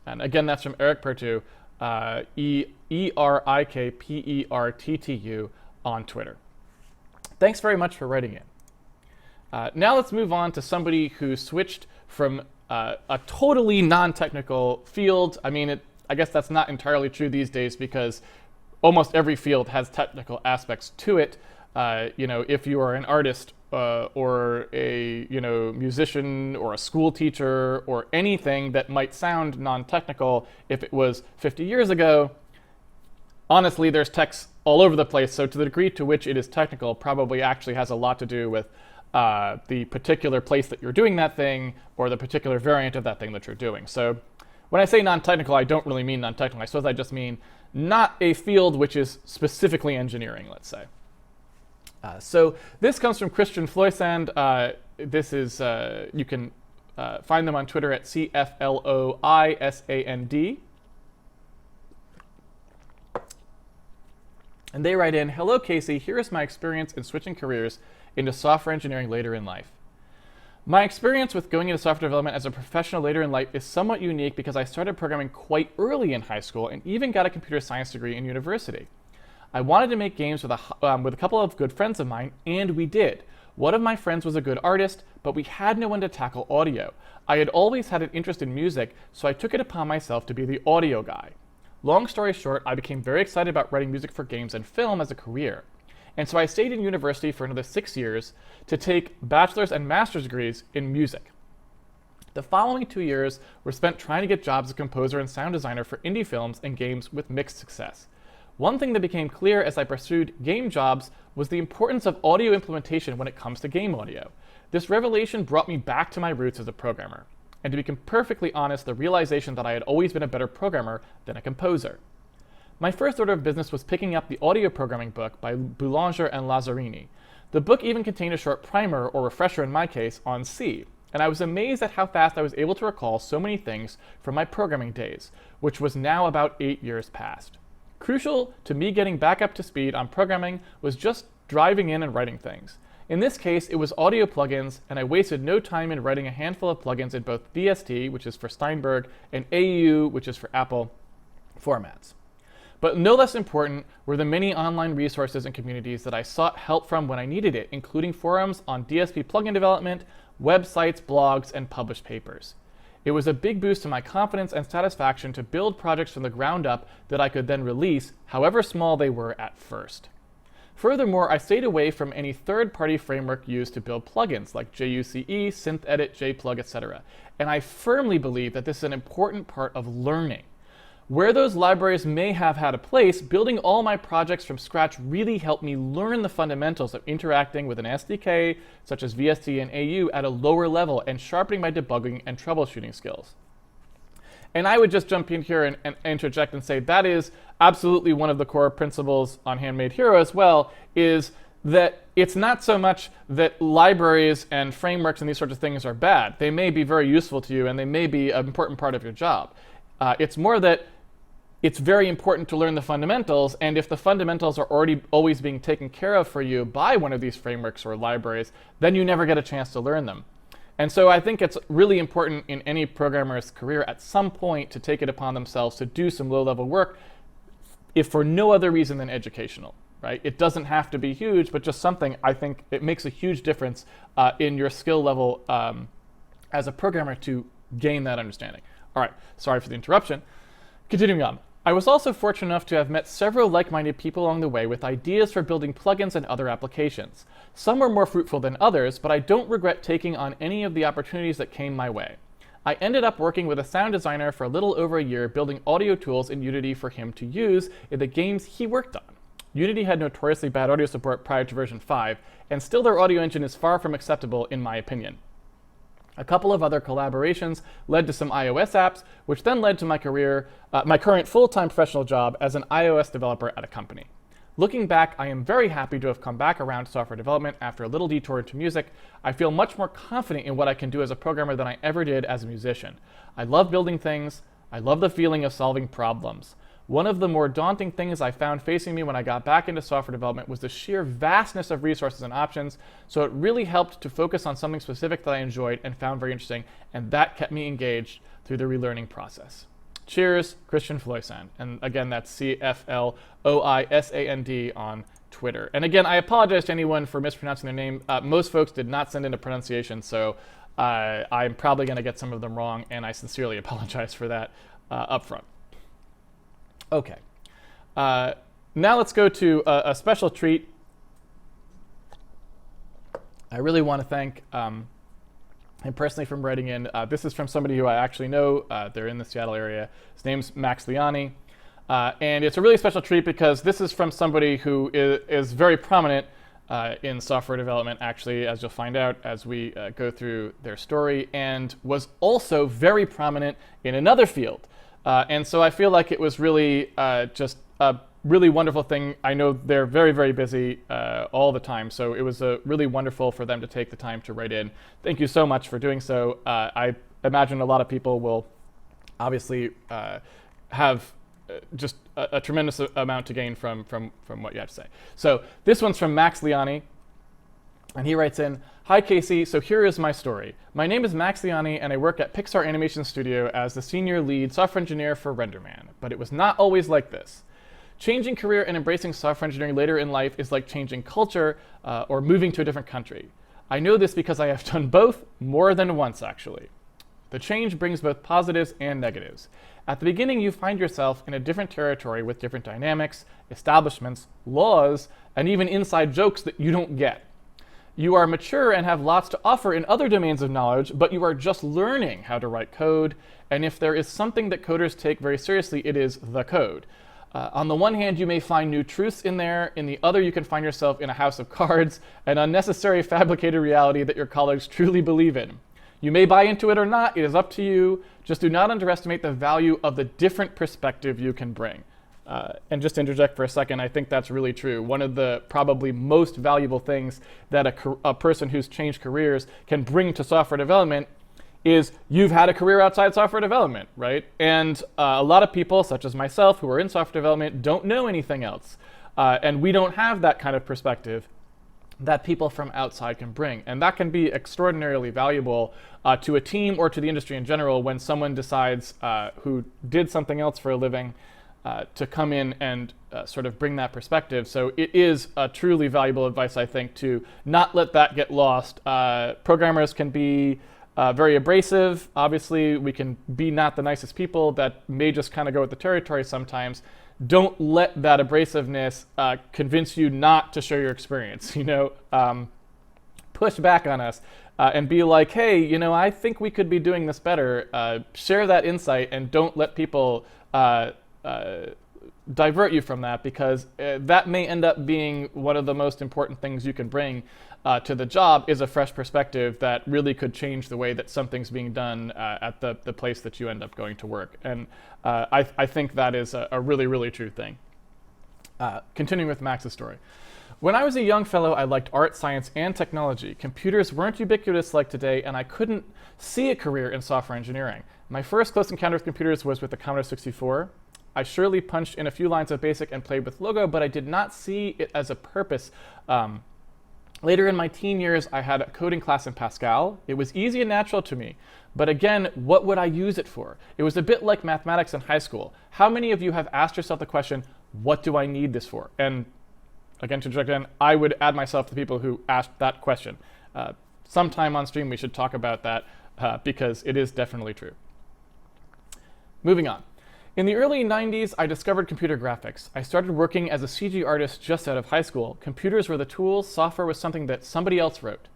And again, that's from Eric Pertu, ERIKPERTTU on Twitter. Thanks very much for writing in. Now let's move on to somebody who switched from a totally non-technical field. I guess that's not entirely true these days because almost every field has technical aspects to it. If you are an artist or a musician or a school teacher or anything that might sound non-technical, if it was 50 years ago, honestly, there's techs all over the place. So to the degree to which it is technical probably actually has a lot to do with the particular place that you're doing that thing or the particular variant of that thing that you're doing. So when I say non-technical, I don't really mean non-technical. I suppose I just mean not a field which is specifically engineering, let's say. So this comes from Christian Floysand. This is, you can find them on Twitter at CFLOISAND. And they write in, "Hello, Casey. Here is my experience in switching careers into software engineering later in life. My experience with going into software development as a professional later in life is somewhat unique because I started programming quite early in high school and even got a computer science degree in university. I wanted to make games with a couple of good friends of mine, and we did. One of my friends was a good artist, but we had no one to tackle audio. I had always had an interest in music, so I took it upon myself to be the audio guy. Long story short, I became very excited about writing music for games and film as a career. And so I stayed in university for another 6 years to take bachelor's and master's degrees in music. The following 2 years were spent trying to get jobs as a composer and sound designer for indie films and games with mixed success. One thing that became clear as I pursued game jobs was the importance of audio implementation when it comes to game audio. This revelation brought me back to my roots as a programmer. And to be perfectly honest, the realization that I had always been a better programmer than a composer. My first order of business was picking up the audio programming book by Boulanger and Lazzarini. The book even contained a short primer, or refresher in my case, on C, and I was amazed at how fast I was able to recall so many things from my programming days, which was now about 8 years past. Crucial to me getting back up to speed on programming was just driving in and writing things. In this case, it was audio plugins, and I wasted no time in writing a handful of plugins in both BST, which is for Steinberg, and AU, which is for Apple, formats. But no less important were the many online resources and communities that I sought help from when I needed it, including forums on DSP plugin development, websites, blogs, and published papers. It was a big boost to my confidence and satisfaction to build projects from the ground up that I could then release, however small they were at first. Furthermore, I stayed away from any third-party framework used to build plugins like JUCE, SynthEdit, JPlug, etc. And I firmly believe that this is an important part of learning. Where those libraries may have had a place, building all my projects from scratch really helped me learn the fundamentals of interacting with an SDK, such as VST and AU, at a lower level and sharpening my debugging and troubleshooting skills. And I would just jump in here and interject and say that is absolutely one of the core principles on Handmade Hero as well, is that it's not so much that libraries and frameworks and these sorts of things are bad. They may be very useful to you and they may be an important part of your job. It's more that it's very important to learn the fundamentals, and if the fundamentals are already always being taken care of for you by one of these frameworks or libraries, then you never get a chance to learn them. And so I think it's really important in any programmer's career at some point to take it upon themselves to do some low-level work, if for no other reason than educational, right? It doesn't have to be huge, but just something. I think it makes a huge difference in your skill level as a programmer to gain that understanding. All right, sorry for the interruption. Continuing on. I was also fortunate enough to have met several like-minded people along the way with ideas for building plugins and other applications. Some were more fruitful than others, but I don't regret taking on any of the opportunities that came my way. I ended up working with a sound designer for a little over a year, building audio tools in Unity for him to use in the games he worked on. Unity had notoriously bad audio support prior to version 5, and still their audio engine is far from acceptable in my opinion. A couple of other collaborations led to some iOS apps, which then led to my current full-time professional job as an iOS developer at a company. Looking back, I am very happy to have come back around to software development after a little detour into music. I feel much more confident in what I can do as a programmer than I ever did as a musician. I love building things. I love the feeling of solving problems. One of the more daunting things I found facing me when I got back into software development was the sheer vastness of resources and options, so it really helped to focus on something specific that I enjoyed and found very interesting, and that kept me engaged through the relearning process. Cheers, Christian Floysand. And again, that's CFLOISAND on Twitter. And again, I apologize to anyone for mispronouncing their name. Most folks did not send in a pronunciation, so I'm probably going to get some of them wrong, and I sincerely apologize for that up front. Okay, now let's go to a special treat. I really want to thank him personally for writing in. This is from somebody who I actually know. They're in the Seattle area. His name's Max Liani. And it's a really special treat because this is from somebody who is very prominent in software development, actually, as you'll find out as we go through their story, and was also very prominent in another field. And so I feel like it was really just a really wonderful thing. I know they're very, very busy all the time, so it was really wonderful for them to take the time to write in. Thank you so much for doing so. I imagine a lot of people will obviously have just a tremendous amount to gain from what you have to say. So this one's from Max Liani. And he writes in, "Hi Casey, so here is my story. My name is Max Liani and I work at Pixar Animation Studio as the senior lead software engineer for RenderMan, but it was not always like this. Changing career and embracing software engineering later in life is like changing culture or moving to a different country. I know this because I have done both more than once actually. The change brings both positives and negatives. At the beginning, you find yourself in a different territory with different dynamics, establishments, laws, and even inside jokes that you don't get. You are mature and have lots to offer in other domains of knowledge, but you are just learning how to write code. And if there is something that coders take very seriously, it is the code. On the one hand, you may find new truths in there. In the other, you can find yourself in a house of cards, an unnecessary fabricated reality that your colleagues truly believe in. You may buy into it or not. It is up to you. Just do not underestimate the value of the different perspective you can bring." And just to interject for a second, I think that's really true. One of the probably most valuable things that a person who's changed careers can bring to software development is you've had a career outside software development, right? And a lot of people, such as myself, who are in software development, don't know anything else. And we don't have that kind of perspective that people from outside can bring. And that can be extraordinarily valuable to a team or to the industry in general when someone decides who did something else for a living to come in and sort of bring that perspective. So it is truly valuable advice, I think, to not let that get lost. Programmers can be very abrasive. Obviously, we can be not the nicest people that may just kind of go with the territory sometimes. don't let that abrasiveness convince you not to share your experience. Push back on us and be like, hey, I think we could be doing this better. Share that insight and don't let people divert you from that, because that may end up being one of the most important things you can bring to the job, is a fresh perspective that really could change the way that something's being done at the place that you end up going to work. And I think that is a really, really true thing. Continuing with Max's story. When I was a young fellow, I liked art, science, and technology. Computers weren't ubiquitous like today, and I couldn't see a career in software engineering. My first close encounter with computers was with the Commodore 64. I surely punched in a few lines of BASIC and played with Logo, but I did not see it as a purpose. Later in my teen years, I had a coding class in Pascal. It was easy and natural to me. But again, what would I use it for? It was a bit like mathematics in high school. How many of you have asked yourself the question, what do I need this for? And again, to interject in, I would add myself to the people who asked that question. Sometime on stream, we should talk about that because it is definitely true. Moving on. In the early 90s, I discovered computer graphics. I started working as a CG artist just out of high school. Computers were the tools, software was something that somebody else wrote.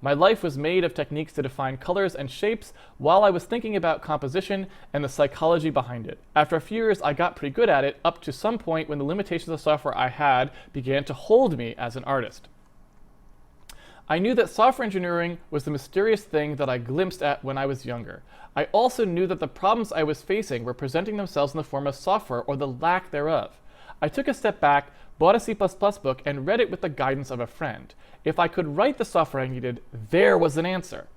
My life was made of techniques to define colors and shapes while I was thinking about composition and the psychology behind it. After a few years, I got pretty good at it, up to some point when the limitations of software I had began to hold me as an artist. I knew that software engineering was the mysterious thing that I glimpsed at when I was younger. I also knew that the problems I was facing were presenting themselves in the form of software or the lack thereof. I took a step back, bought a C++ book, and read it with the guidance of a friend. If I could write the software I needed, there was an answer.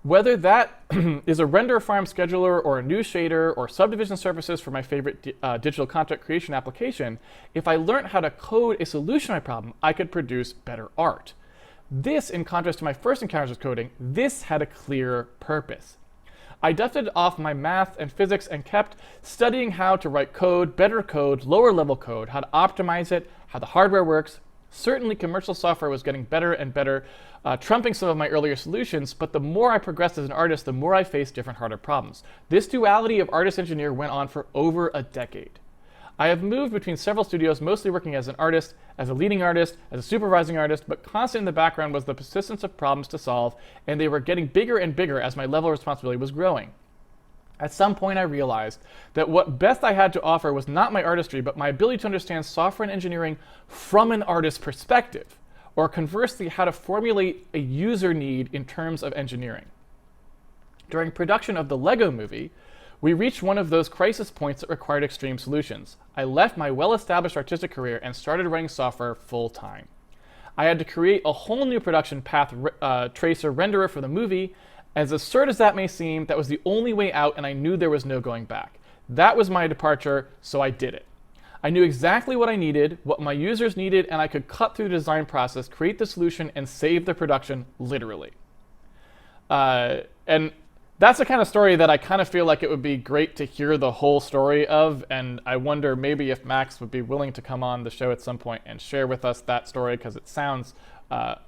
Whether that is a render farm scheduler or a new shader or subdivision services for my favorite digital content creation application, if I learned how to code a solution to my problem, I could produce better art. This, in contrast to my first encounters with coding, this had a clear purpose. I dusted off my math and physics and kept studying how to write code, better code, lower level code, how to optimize it, how the hardware works. Certainly commercial software was getting better and better, trumping some of my earlier solutions, but the more I progressed as an artist, the more I faced different harder problems. This duality of artist-engineer went on for over a decade. I have moved between several studios, mostly working as an artist, as a leading artist, as a supervising artist, but constant in the background was the persistence of problems to solve, and they were getting bigger and bigger as my level of responsibility was growing. At some point I realized that what best I had to offer was not my artistry, but my ability to understand software and engineering from an artist's perspective, or conversely, how to formulate a user need in terms of engineering. During production of the Lego Movie, we reached one of those crisis points that required extreme solutions. I left my well-established artistic career and started writing software full-time. I had to create a whole new production path tracer renderer for the movie. As absurd as that may seem, that was the only way out, and I knew there was no going back. That was my departure, so I did it. I knew exactly what I needed, what my users needed, and I could cut through the design process, create the solution, and save the production, literally. And that's the kind of story that I kind of feel like it would be great to hear the whole story of, and I wonder maybe if Max would be willing to come on the show at some point and share with us that story, because it sounds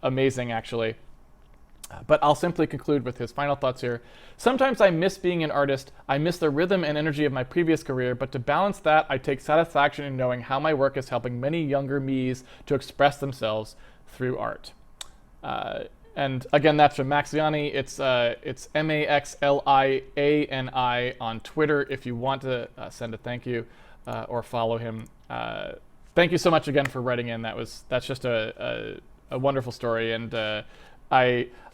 amazing, actually. But I'll simply conclude with his final thoughts here. Sometimes I miss being an artist. I miss the rhythm and energy of my previous career, but to balance that, I take satisfaction in knowing how my work is helping many younger me's to express themselves through art. And again, that's from Maxiani. It's Maxliani on Twitter if you want to send a thank you or follow him. Thank you so much again for writing in. That's just a wonderful story, and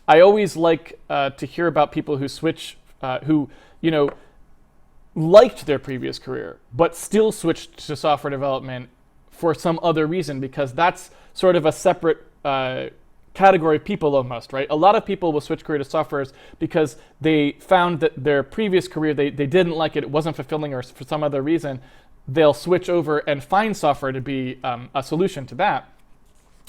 I always like to hear about people who switch, who liked their previous career but still switched to software development for some other reason, because that's sort of a separate category of people almost, right? A lot of people will switch career to softwares because they found that their previous career, they didn't like it, it wasn't fulfilling, or for some other reason, they'll switch over and find software to be a solution to that.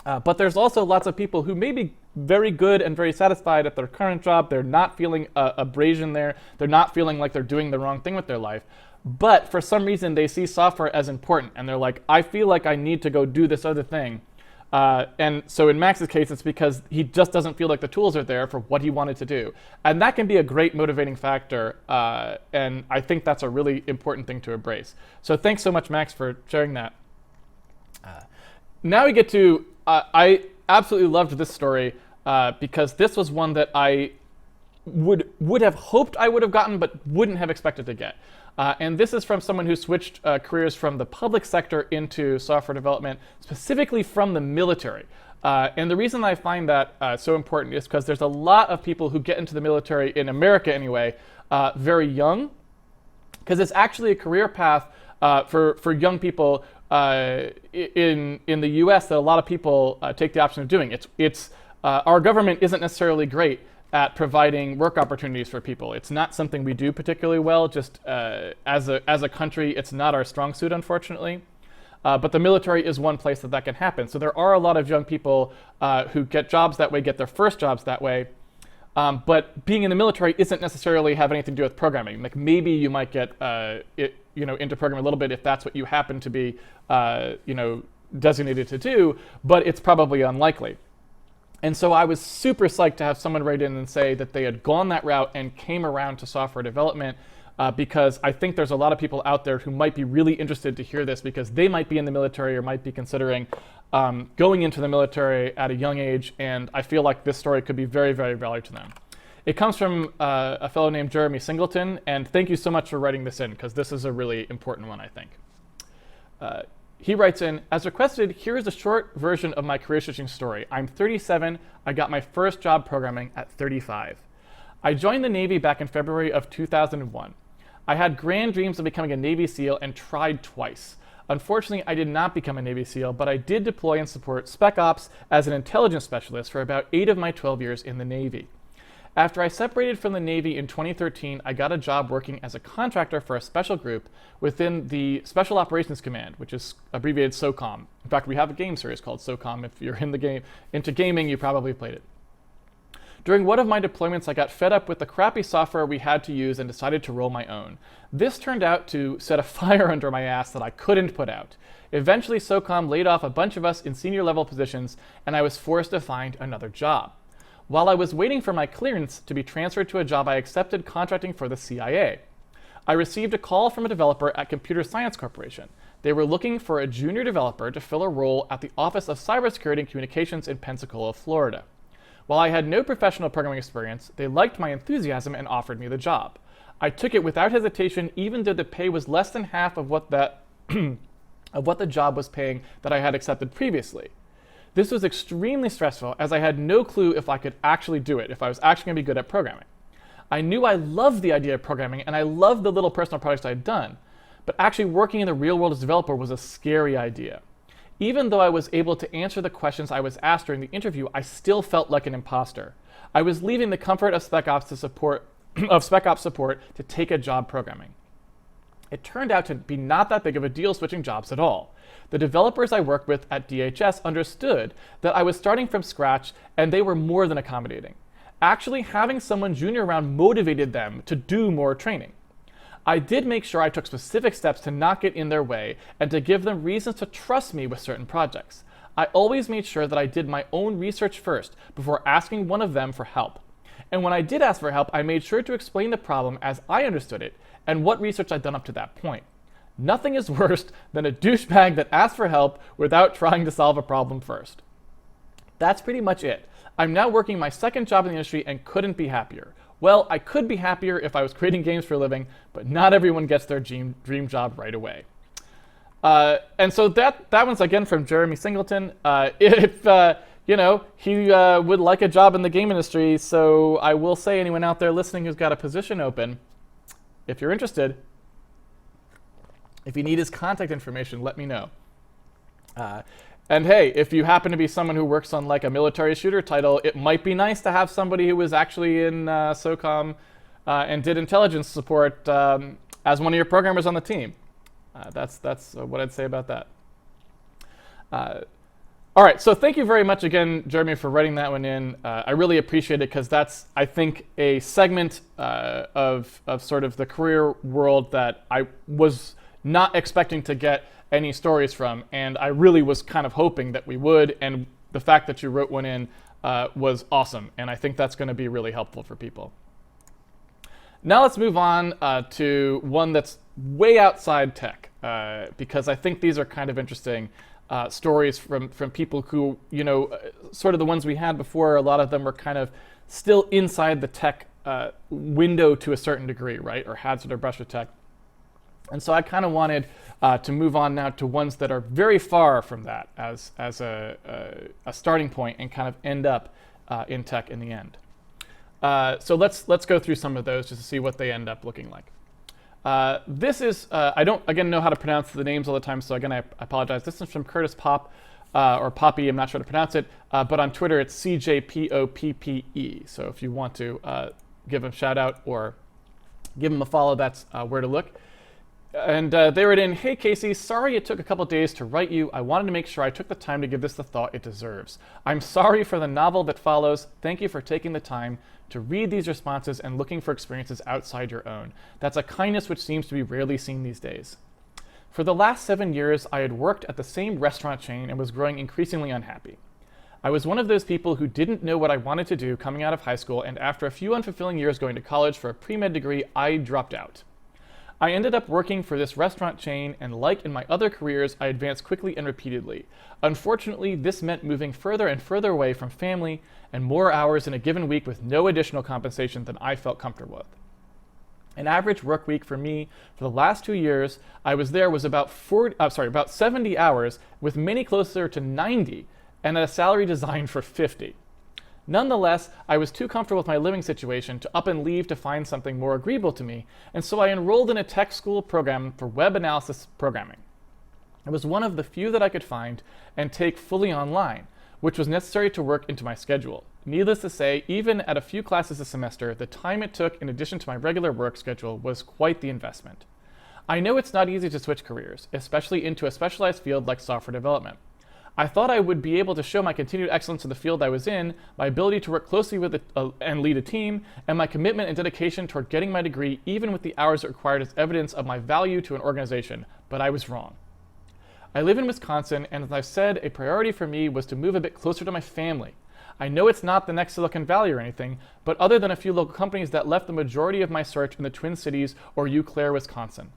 But there's also lots of people who may be very good and very satisfied at their current job. They're not feeling abrasion there. They're not feeling like they're doing the wrong thing with their life. But for some reason, they see software as important, and they're like, I feel like I need to go do this other thing. And so in Max's case, it's because he just doesn't feel like the tools are there for what he wanted to do. And that can be a great motivating factor. And I think that's a really important thing to embrace. So thanks so much, Max, for sharing that. Now we get to, I absolutely loved this story because this was one that I would have hoped I would have gotten, but wouldn't have expected to get. And this is from someone who switched careers from the public sector into software development, specifically from the military. And the reason I find that so important is because there's a lot of people who get into the military, in America anyway, very young, because it's actually a career path for young people in the US that a lot of people take the option of doing. Our government isn't necessarily great at providing work opportunities for people. It's not something we do particularly well. Just as a country, it's not our strong suit, unfortunately. But the military is one place that can happen. So there are a lot of young people who get jobs that way, get their first jobs that way. But being in the military isn't necessarily have anything to do with programming. Like maybe you might get into programming a little bit if that's what you happen to be designated to do, but it's probably unlikely. And so I was super psyched to have someone write in and say that they had gone that route and came around to software development because I think there's a lot of people out there who might be really interested to hear this because they might be in the military or might be considering going into the military at a young age, and I feel like this story could be very, very valuable to them. It comes from a fellow named Jeremy Singleton, and thank you so much for writing this in because this is a really important one, I think. He writes in, as requested, here is a short version of my career switching story. I'm 37. I got my first job programming at 35. I joined the Navy back in February of 2001. I had grand dreams of becoming a Navy SEAL and tried twice. Unfortunately, I did not become a Navy SEAL, but I did deploy and support Spec Ops as an intelligence specialist for about 8 of my 12 years in the Navy. After I separated from the Navy in 2013, I got a job working as a contractor for a special group within the Special Operations Command, which is abbreviated SOCOM. In fact, we have a game series called SOCOM. If you're into gaming, you probably played it. During one of my deployments, I got fed up with the crappy software we had to use and decided to roll my own. This turned out to set a fire under my ass that I couldn't put out. Eventually, SOCOM laid off a bunch of us in senior level positions, and I was forced to find another job. While I was waiting for my clearance to be transferred to a job, I accepted contracting for the CIA. I received a call from a developer at Computer Science Corporation. They were looking for a junior developer to fill a role at the Office of Cybersecurity and Communications in Pensacola, Florida. While I had no professional programming experience, they liked my enthusiasm and offered me the job. I took it without hesitation, even though the pay was less than half of what the job was paying that I had accepted previously. This was extremely stressful as I had no clue if I could actually do it, if I was actually going to be good at programming. I knew I loved the idea of programming and I loved the little personal projects I had done, but actually working in the real world as a developer was a scary idea. Even though I was able to answer the questions I was asked during the interview, I still felt like an imposter. I was leaving the comfort of Spec Ops support to take a job programming. It turned out to be not that big of a deal switching jobs at all. The developers I worked with at DHS understood that I was starting from scratch and they were more than accommodating. Actually, having someone junior around motivated them to do more training. I did make sure I took specific steps to not get in their way and to give them reasons to trust me with certain projects. I always made sure that I did my own research first before asking one of them for help. And when I did ask for help, I made sure to explain the problem as I understood it and what research I'd done up to that point. Nothing is worse than a douchebag that asks for help without trying to solve a problem first. That's pretty much it. I'm now working my second job in the industry and couldn't be happier. Well, I could be happier if I was creating games for a living, but not everyone gets their dream job right away. And so that one's again from Jeremy Singleton. If he would like a job in the game industry, so I will say anyone out there listening who's got a position open, if you're interested, if you need his contact information, let me know. And hey, if you happen to be someone who works on like a military shooter title, it might be nice to have somebody who was actually in SOCOM and did intelligence support as one of your programmers on the team. That's what I'd say about that. All right, so thank you very much again, Jeremy, for writing that one in. I really appreciate it because that's, I think, a segment of sort of the career world that I was not expecting to get any stories from, and I really was kind of hoping that we would, and the fact that you wrote one in was awesome, and I think that's going to be really helpful for people. Now let's move on to one that's way outside tech, because I think these are kind of interesting stories from people who, sort of the ones we had before, a lot of them were kind of still inside the tech window to a certain degree, right, or had sort of brushed with tech. And so I kind of wanted to move on now to ones that are very far from that as a starting point and kind of end up in tech in the end. So let's go through some of those just to see what they end up looking like. This is, I don't, again, know how to pronounce the names all the time, so again, I apologize. This is from Curtis Pop, or Poppy, I'm not sure how to pronounce it, but on Twitter it's CJPOPPE. So if you want to give him a shout out or give him a follow, that's where to look. And they wrote in, "Hey Casey, sorry it took a couple days to write you. I wanted to make sure I took the time to give this the thought it deserves. I'm sorry for the novel that follows. Thank you for taking the time to read these responses and looking for experiences outside your own. That's a kindness which seems to be rarely seen these days. For the last 7 years, I had worked at the same restaurant chain and was growing increasingly unhappy. I was one of those people who didn't know what I wanted to do coming out of high school, and after a few unfulfilling years going to college for a pre-med degree, I dropped out. I ended up working for this restaurant chain, and like in my other careers, I advanced quickly and repeatedly. Unfortunately, this meant moving further and further away from family and more hours in a given week with no additional compensation than I felt comfortable with. An average work week for me for the last 2 years I was there was about 70 hours, with many closer to 90, and at a salary designed for 50. Nonetheless, I was too comfortable with my living situation to up and leave to find something more agreeable to me, and so I enrolled in a tech school program for web analysis programming. It was one of the few that I could find and take fully online, which was necessary to work into my schedule. Needless to say, even at a few classes a semester, the time it took in addition to my regular work schedule was quite the investment. I know it's not easy to switch careers, especially into a specialized field like software development. I thought I would be able to show my continued excellence in the field I was in, my ability to work closely with and lead a team, and my commitment and dedication toward getting my degree, even with the hours it required, as evidence of my value to an organization, but I was wrong. I live in Wisconsin, and as I've said, a priority for me was to move a bit closer to my family. I know it's not the next Silicon Valley or anything, but other than a few local companies that left the majority of my search in the Twin Cities or Eau Claire, Wisconsin.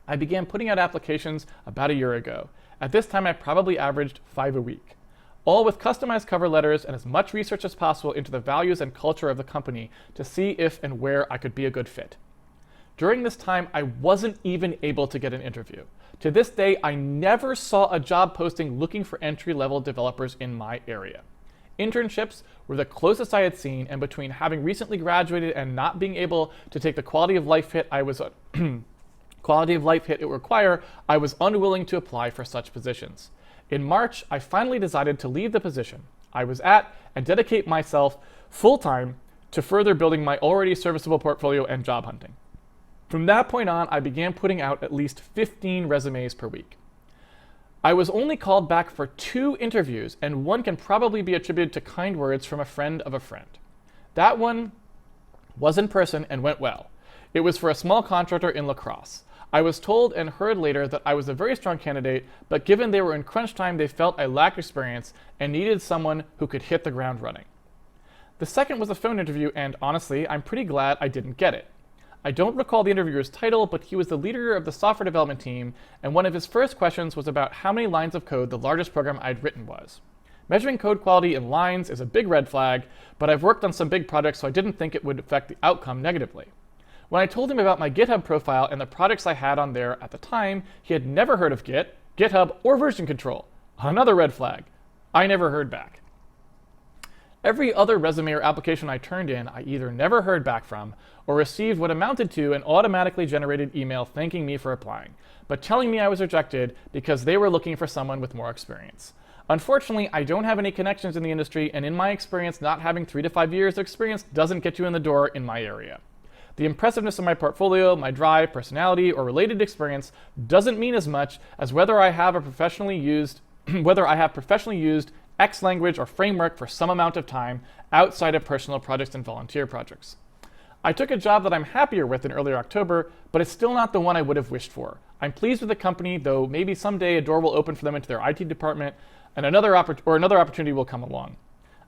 I began putting out applications about a year ago. At this time, I probably averaged 5 a week, all with customized cover letters and as much research as possible into the values and culture of the company to see if and where I could be a good fit. During this time, I wasn't even able to get an interview. To this day, I never saw a job posting looking for entry-level developers in my area. Internships were the closest I had seen, and between having recently graduated and not being able to take the quality of life hit it would require, I was unwilling to apply for such positions. In March, I finally decided to leave the position I was at and dedicate myself full-time to further building my already serviceable portfolio and job hunting. From that point on, I began putting out at least 15 resumes per week. I was only called back for 2 interviews, and one can probably be attributed to kind words from a friend of a friend. That one was in person and went well. It was for a small contractor in La Crosse. I was told and heard later that I was a very strong candidate, but given they were in crunch time, they felt I lacked experience and needed someone who could hit the ground running. The second was a phone interview, and honestly, I'm pretty glad I didn't get it. I don't recall the interviewer's title, but he was the leader of the software development team, and one of his first questions was about how many lines of code the largest program I'd written was. Measuring code quality in lines is a big red flag, but I've worked on some big projects, so I didn't think it would affect the outcome negatively. When I told him about my GitHub profile and the projects I had on there at the time, he had never heard of Git, GitHub, or version control. Another red flag. I never heard back. Every other resume or application I turned in, I either never heard back from or received what amounted to an automatically generated email thanking me for applying, but telling me I was rejected because they were looking for someone with more experience. Unfortunately, I don't have any connections in the industry, and in my experience, not having 3 to 5 years of experience doesn't get you in the door in my area. The impressiveness of my portfolio, my drive, personality, or related experience doesn't mean as much as whether I have professionally used X language or framework for some amount of time outside of personal projects and volunteer projects. I took a job that I'm happier with in early October, but it's still not the one I would have wished for. I'm pleased with the company, though maybe someday a door will open for them into their IT department and another opportunity will come along.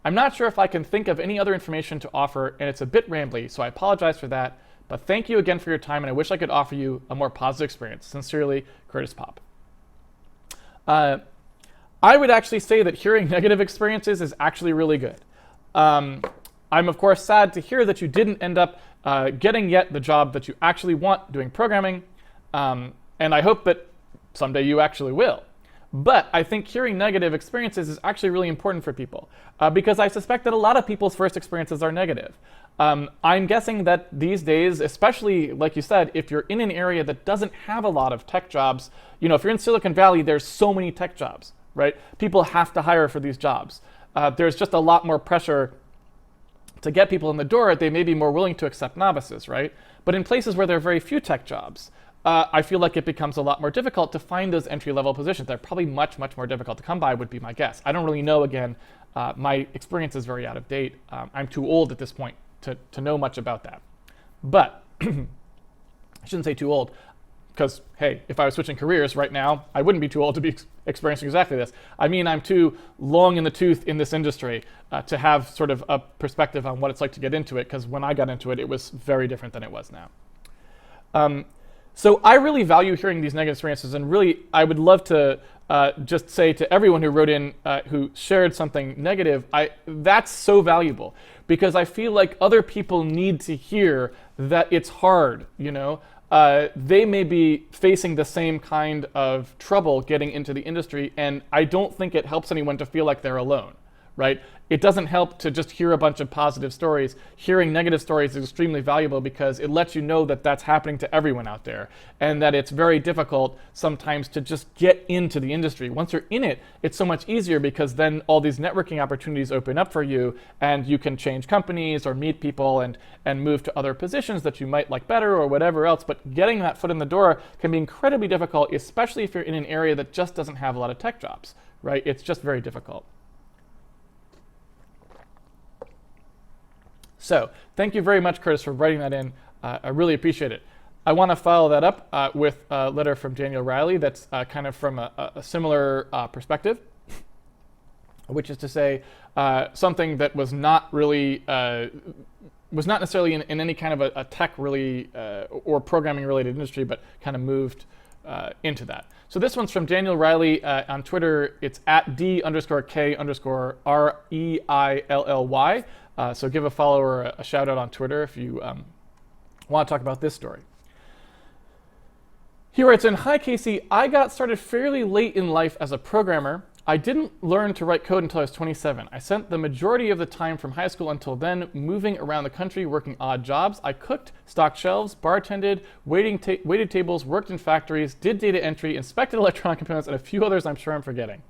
I'm not sure if I can think of any other information to offer, and it's a bit rambly, so I apologize for that, but thank you again for your time, and I wish I could offer you a more positive experience. Sincerely, Curtis Pop. I would actually say that hearing negative experiences is actually really good. I'm of course sad to hear that you didn't end up getting yet the job that you actually want doing programming, and I hope that someday you actually will. But I think hearing negative experiences is actually really important for people because I suspect that a lot of people's first experiences are negative. I'm guessing that these days, especially like you said, if you're in an area that doesn't have a lot of tech jobs, if you're in Silicon Valley, there's so many tech jobs, right? People have to hire for these jobs. There's just a lot more pressure to get people in the door. They may be more willing to accept novices, right? But in places where there are very few tech jobs, I feel like it becomes a lot more difficult to find those entry-level positions. They're probably much, much more difficult to come by, would be my guess. I don't really know, again. My experience is very out of date. I'm too old at this point to know much about that. But I shouldn't say too old, because, hey, if I was switching careers right now, I wouldn't be too old to be experiencing exactly this. I mean, I'm too long in the tooth in this industry to have sort of a perspective on what it's like to get into it, because when I got into it, it was very different than it was now. So I really value hearing these negative experiences, and really I would love to just say to everyone who wrote in who shared something negative, that's so valuable, because I feel like other people need to hear that it's hard, They may be facing the same kind of trouble getting into the industry, and I don't think it helps anyone to feel like they're alone, right? It doesn't help to just hear a bunch of positive stories. Hearing negative stories is extremely valuable because it lets you know that that's happening to everyone out there, and that it's very difficult sometimes to just get into the industry. Once you're in it, it's so much easier because then all these networking opportunities open up for you, and you can change companies or meet people and move to other positions that you might like better or whatever else. But getting that foot in the door can be incredibly difficult, especially if you're in an area that just doesn't have a lot of tech jobs, right? It's just very difficult. So thank you very much, Curtis, for writing that in. I really appreciate it. I want to follow that up with a letter from Daniel Riley that's kind of from a similar perspective, which is to say something that was not really, was not necessarily in any kind of a tech really or programming related industry, but kind of moved into that. So this one's from Daniel Riley on Twitter. It's at D_K_REILLY. So give a follower a shout out on Twitter if you want to talk about this story. He writes in, "Hi Casey, I got started fairly late in life as a programmer. I didn't learn to write code until I was 27. I spent the majority of the time from high school until then moving around the country working odd jobs. I cooked, stocked shelves, bartended, waited tables, worked in factories, did data entry, inspected electronic components, and a few others I'm sure I'm forgetting.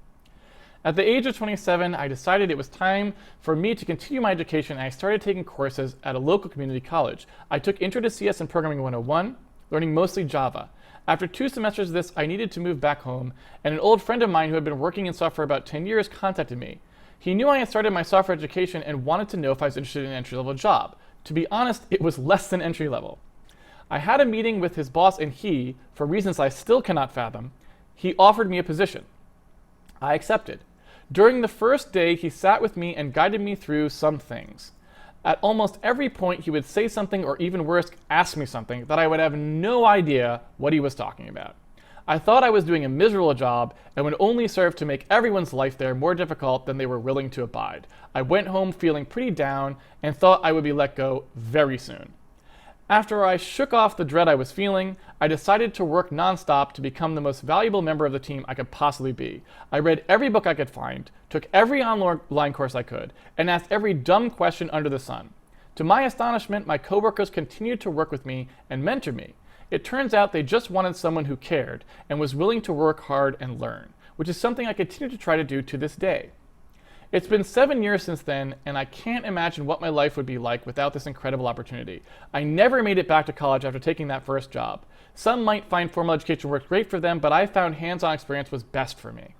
At the age of 27, I decided it was time for me to continue my education, and I started taking courses at a local community college. I took Intro to CS and Programming 101, learning mostly Java. After 2 semesters of this, I needed to move back home, and an old friend of mine who had been working in software about 10 years contacted me. He knew I had started my software education and wanted to know if I was interested in an entry-level job. To be honest, it was less than entry-level. I had a meeting with his boss, and he, for reasons I still cannot fathom, he offered me a position. I accepted. During the first day, he sat with me and guided me through some things. At almost every point, he would say something, or even worse, ask me something that I would have no idea what he was talking about. I thought I was doing a miserable job and would only serve to make everyone's life there more difficult than they were willing to abide. I went home feeling pretty down and thought I would be let go very soon. After I shook off the dread I was feeling, I decided to work nonstop to become the most valuable member of the team I could possibly be. I read every book I could find, took every online course I could, and asked every dumb question under the sun. To my astonishment, my coworkers continued to work with me and mentor me. It turns out they just wanted someone who cared and was willing to work hard and learn, which is something I continue to try to do to this day. It's been 7 years since then, and I can't imagine what my life would be like without this incredible opportunity. I never made it back to college after taking that first job. Some might find formal education worked great for them, but I found hands-on experience was best for me.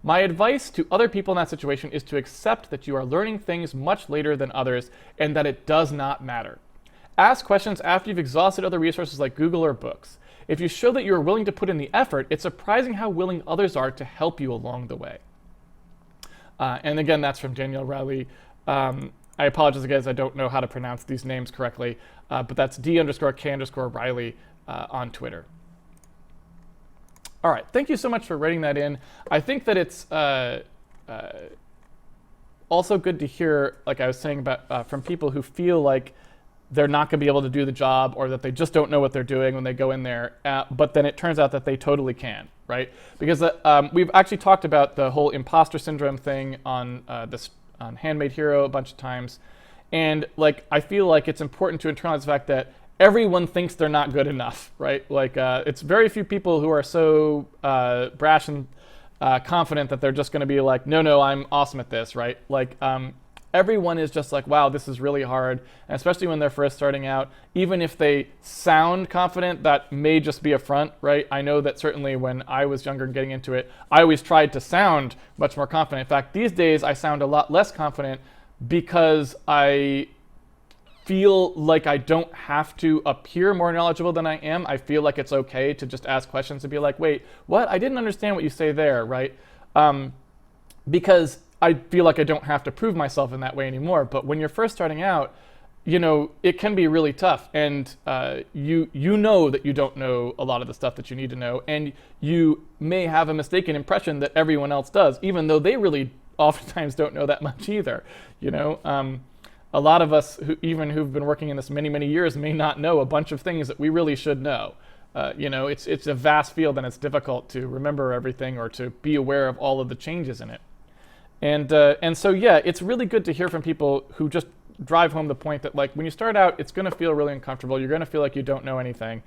My advice to other people in that situation is to accept that you are learning things much later than others and that it does not matter. Ask questions after you've exhausted other resources like Google or books. If you show that you're willing to put in the effort, it's surprising how willing others are to help you along the way. And again, that's from Danielle Riley. I apologize, guys, I don't know how to pronounce these names correctly, but that's D_K_Riley on Twitter. All right, thank you so much for writing that in. I think that it's also good to hear, like I was saying, about from people who feel like they're not going to be able to do the job, or that they just don't know what they're doing when they go in there, but then it turns out that they totally can, right? Because we've actually talked about the whole imposter syndrome thing on on Handmade Hero a bunch of times, and like I feel like it's important to internalize the fact that everyone thinks they're not good enough, right? Like it's very few people who are so brash and confident that they're just going to be like, no, I'm awesome at this, right? Like everyone is just like, wow, this is really hard. And especially when they're first starting out, even if they sound confident, that may just be a front, right? I know that certainly when I was younger and getting into it, I always tried to sound much more confident. In fact, these days I sound a lot less confident because I feel like I don't have to appear more knowledgeable than I am. I feel like it's okay to just ask questions and be like, wait, what? I didn't understand what you say there, right? Because I feel like I don't have to prove myself in that way anymore. But when you're first starting out, you know, it can be really tough. And you know that you don't know a lot of the stuff that you need to know. And you may have a mistaken impression that everyone else does, even though they really oftentimes don't know that much either. You know, a lot of us who've been working in this many, many years may not know a bunch of things that we really should know. You know, it's a vast field, and it's difficult to remember everything or to be aware of all of the changes in it. And so, yeah, it's really good to hear from people who just drive home the point that, like, when you start out, it's going to feel really uncomfortable. You're going to feel like you don't know anything.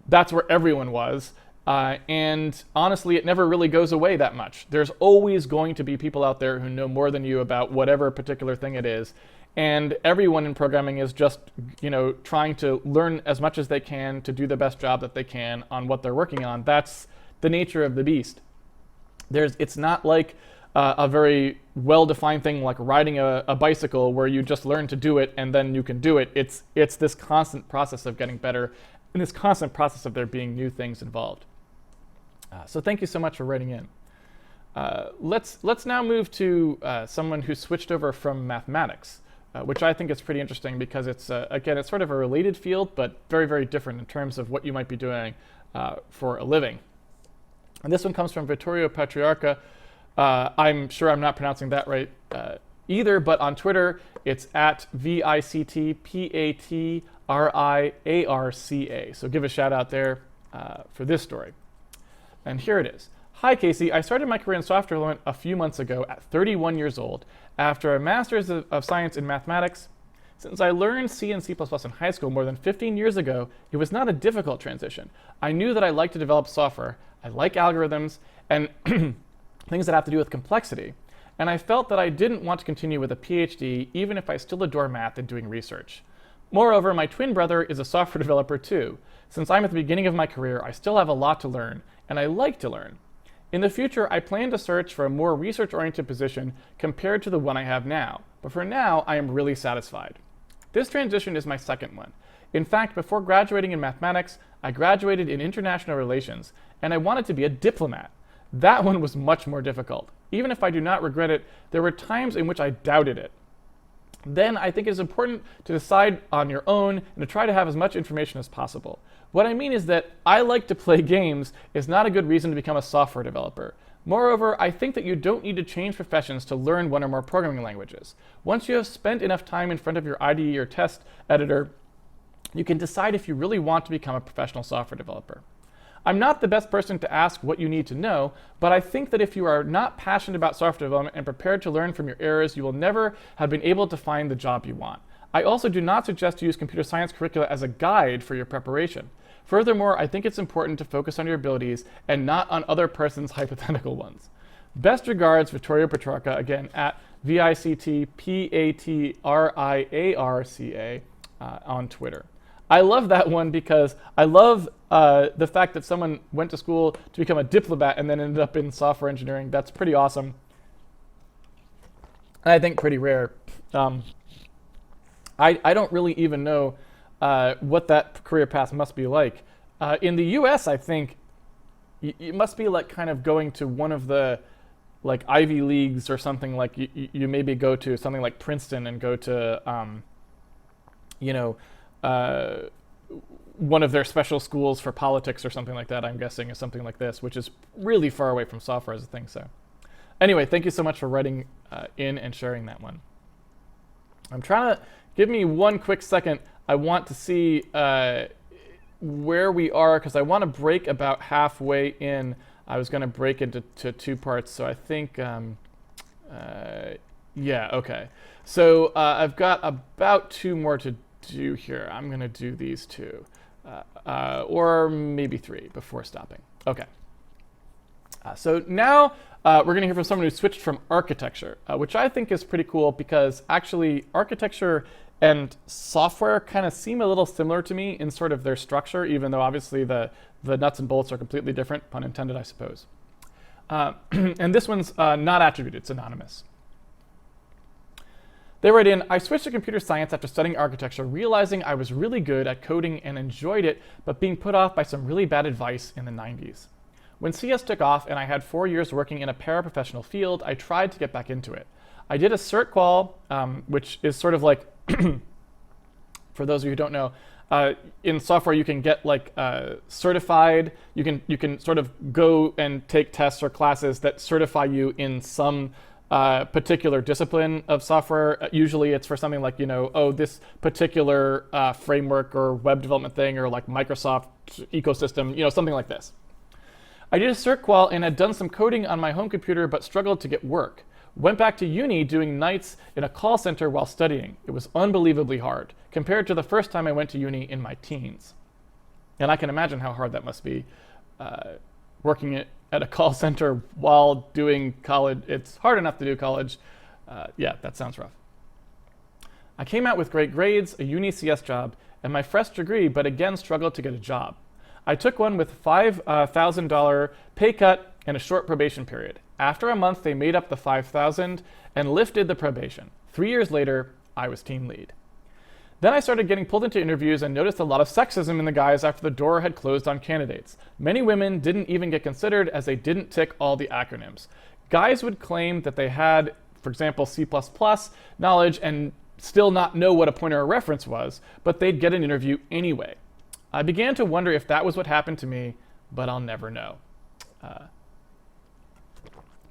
That's where everyone was. And honestly, it never really goes away that much. There's always going to be people out there who know more than you about whatever particular thing it is. And everyone in programming is just, you know, trying to learn as much as they can to do the best job that they can on what they're working on. That's the nature of the beast. It's not like a very well-defined thing like riding a bicycle where you just learn to do it and then you can do it. It's this constant process of getting better and this constant process of there being new things involved. So thank you so much for writing in. Let's now move to someone who switched over from mathematics, which I think is pretty interesting because it's, again, it's sort of a related field, but very, very different in terms of what you might be doing for a living. And this one comes from Vittorio Patriarca. I'm sure I'm not pronouncing that right either, but on Twitter, it's at VICTPATRIARCA. So give a shout out there for this story. And here it is. Hi, Casey. I started my career in software development a few months ago at 31 years old after a master's of science in mathematics. Since I learned C and C++ in high school more than 15 years ago, it was not a difficult transition. I knew that I liked to develop software. I like algorithms and things that have to do with complexity. And I felt that I didn't want to continue with a PhD, even if I still adore math and doing research. Moreover, my twin brother is a software developer too. Since I'm at the beginning of my career, I still have a lot to learn, and I like to learn. In the future, I plan to search for a more research-oriented position compared to the one I have now, but for now, I am really satisfied. This transition is my second one. In fact, before graduating in mathematics, I graduated in international relations, and I wanted to be a diplomat. That one was much more difficult. Even if I do not regret it, there were times in which I doubted it. Then I think it is important to decide on your own and to try to have as much information as possible. What I mean is that I like to play games is not a good reason to become a software developer. Moreover, I think that you don't need to change professions to learn one or more programming languages. Once you have spent enough time in front of your IDE or test editor, you can decide if you really want to become a professional software developer. I'm not the best person to ask what you need to know, but I think that if you are not passionate about software development and prepared to learn from your errors, you will never have been able to find the job you want. I also do not suggest to use computer science curricula as a guide for your preparation. Furthermore, I think it's important to focus on your abilities and not on other person's hypothetical ones. Best regards, Vittorio Petrarca, again, at VICTPATRIARCA on Twitter. I love that one because I love the fact that someone went to school to become a diplomat and then ended up in software engineering. That's pretty awesome. And I think pretty rare. I don't really even know what that career path must be like. In the U.S., I think it must be like kind of going to one of the like Ivy Leagues or something. Like you maybe go to something like Princeton and go to you know, one of their special schools for politics or something like that. I'm guessing is something like this, which is really far away from software as a thing. So anyway, thank you so much for writing in and sharing that one. I'm trying to give me one quick second. I want to see where we are because I want to break about halfway in. I was going to break into two parts, so I think, yeah, okay. So I've got about two more to do here. I'm going to do these two, or maybe three before stopping. Okay. So now we're going to hear from someone who switched from architecture, which I think is pretty cool because actually architecture and software kind of seem a little similar to me in sort of their structure, even though obviously the nuts and bolts are completely different, pun intended, I suppose. And this one's not attributed, it's anonymous. They write in, I switched to computer science after studying architecture, realizing I was really good at coding and enjoyed it, but being put off by some really bad advice in the 90s. When CS took off and I had 4 years working in a paraprofessional field, I tried to get back into it. I did a cert qual, which is sort of like, for those of you who don't know, in software you can get like certified. You can sort of go and take tests or classes that certify you in some particular discipline of software. Usually it's for something like, oh, this particular framework or web development thing or like Microsoft ecosystem, something like this. I did a cert qual and had done some coding on my home computer but struggled to get work. Went back to uni doing nights in a call center while studying. It was unbelievably hard compared to the first time I went to uni in my teens. And I can imagine how hard that must be working at a call center while doing college. It's hard enough to do college. Yeah, that sounds rough. I came out with great grades, a uni CS job, and my fresh degree, but again struggled to get a job. I took one with $5,000 pay cut and a short probation period. After a month, they made up the $5,000 and lifted the probation. 3 years later, I was team lead. Then I started getting pulled into interviews and noticed a lot of sexism in the guys after the door had closed on candidates. Many women didn't even get considered as they didn't tick all the acronyms. Guys would claim that they had, for example, C++ knowledge and still not know what a pointer or reference was, but they'd get an interview anyway. I began to wonder if that was what happened to me, but I'll never know.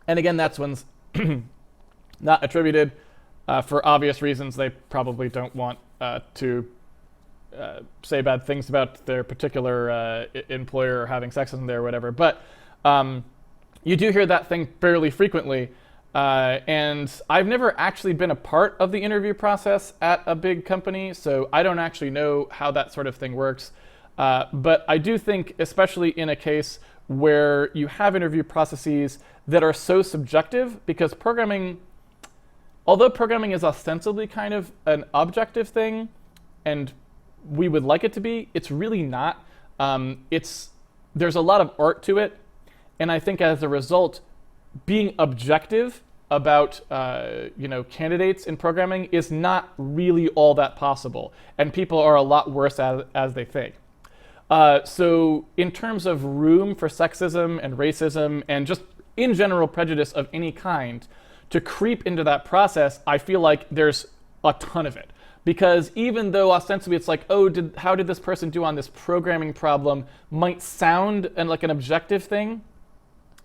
And again, that's one's not attributed for obvious reasons. They probably don't want to say bad things about their particular employer having sexism there or whatever. But you do hear that thing fairly frequently. And I've never actually been a part of the interview process at a big company, so I don't actually know how that sort of thing works. But I do think, especially in a case where you have interview processes that are so subjective, because programming, although programming is ostensibly kind of an objective thing, and we would like it to be, it's really not. There's a lot of art to it, and I think as a result, being objective about candidates in programming is not really all that possible, and people are a lot worse as they think. So in terms of room for sexism and racism and just in general prejudice of any kind to creep into that process, I feel like there's a ton of it. Because even though ostensibly it's like, oh, how did this person do on this programming problem might sound like an objective thing,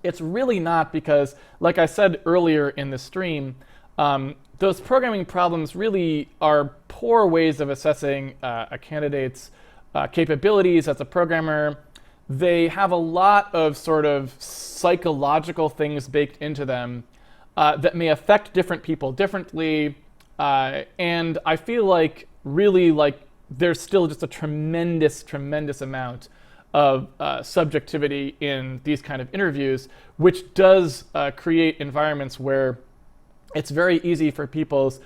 it's really not, because like I said earlier in the stream, those programming problems really are poor ways of assessing a candidate's capabilities as a programmer. They have a lot of sort of psychological things baked into them that may affect different people differently. And I feel like really there's still just a tremendous, tremendous amount of subjectivity in these kind of interviews, which does create environments where it's very easy for people's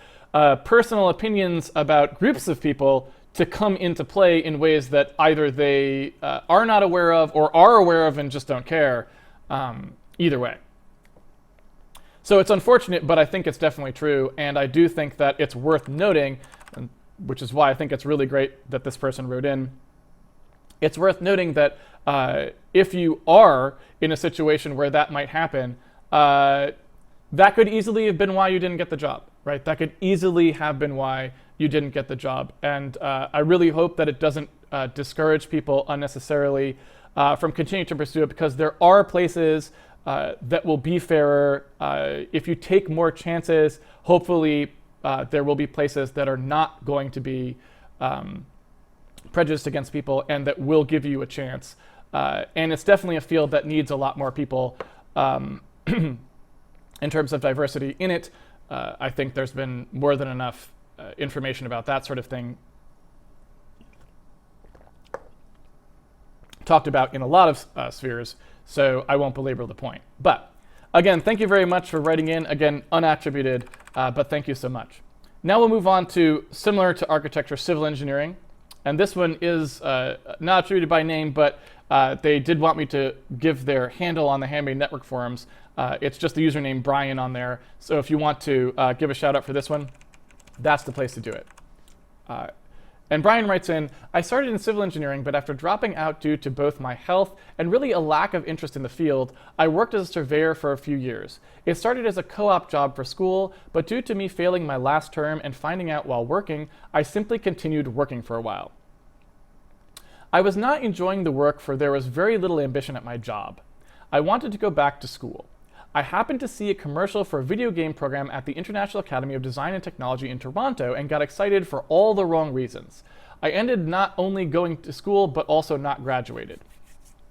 personal opinions about groups of people to come into play in ways that either they are not aware of or are aware of and just don't care, either way. So it's unfortunate, but I think it's definitely true, and I do think that it's worth noting, which is why I think it's really great that this person wrote in, It's worth noting that if you are in a situation where that might happen, that could easily have been why you didn't get the job, right? That could easily have been why you didn't get the job. And I really hope that it doesn't discourage people unnecessarily from continuing to pursue it, because there are places that will be fairer. If you take more chances, hopefully there will be places that are not going to be prejudiced against people and that will give you a chance. And it's definitely a field that needs a lot more people in terms of diversity in it. I think there's been more than enough information about that sort of thing talked about in a lot of spheres, so I won't belabor the point. But again, thank you very much for writing in. Again, unattributed, but thank you so much. Now we'll move on to similar to architecture, civil engineering. And this one is not attributed by name, but they did want me to give their handle on the Handmade Network forums. It's just the username Brian on there. So if you want to give a shout out for this one, that's the place to do it. And Brian writes in, I started in civil engineering, but after dropping out due to both my health and really a lack of interest in the field, I worked as a surveyor for a few years. It started as a co-op job for school, but due to me failing my last term and finding out while working, I simply continued working for a while. I was not enjoying the work, for there was very little ambition at my job. I wanted to go back to school. I happened to see a commercial for a video game program at the International Academy of Design and Technology in Toronto and got excited for all the wrong reasons. I ended not only going to school, but also not graduated.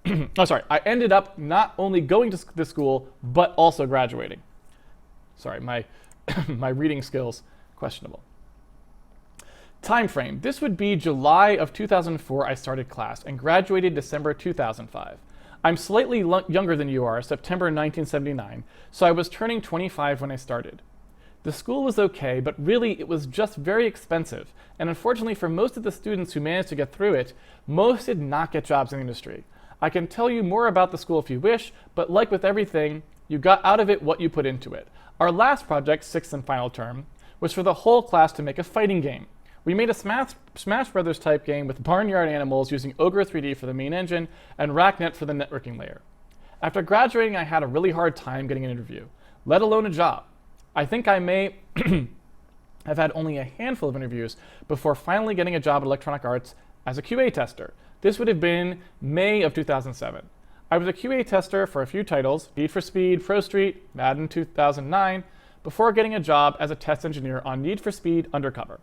I ended up not only going to the school, but also graduating. Sorry, my reading skills, questionable. Time frame. This would be July of 2004 I started class and graduated December 2005. I'm slightly younger than you are, September 1979, so I was turning 25 when I started. The school was okay, but really it was just very expensive, and unfortunately for most of the students who managed to get through it, most did not get jobs in the industry. I can tell you more about the school if you wish, but like with everything, you got out of it what you put into it. Our last project, sixth and final term, was for the whole class to make a fighting game. We made a Smash Brothers type game with barnyard animals using Ogre 3D for the main engine and RackNet for the networking layer. After graduating, I had a really hard time getting an interview, let alone a job. I think I may have had only a handful of interviews before finally getting a job at Electronic Arts as a QA tester. This would have been May of 2007. I was a QA tester for a few titles, Need for Speed, Pro Street, Madden 2009, before getting a job as a test engineer on Need for Speed Undercover.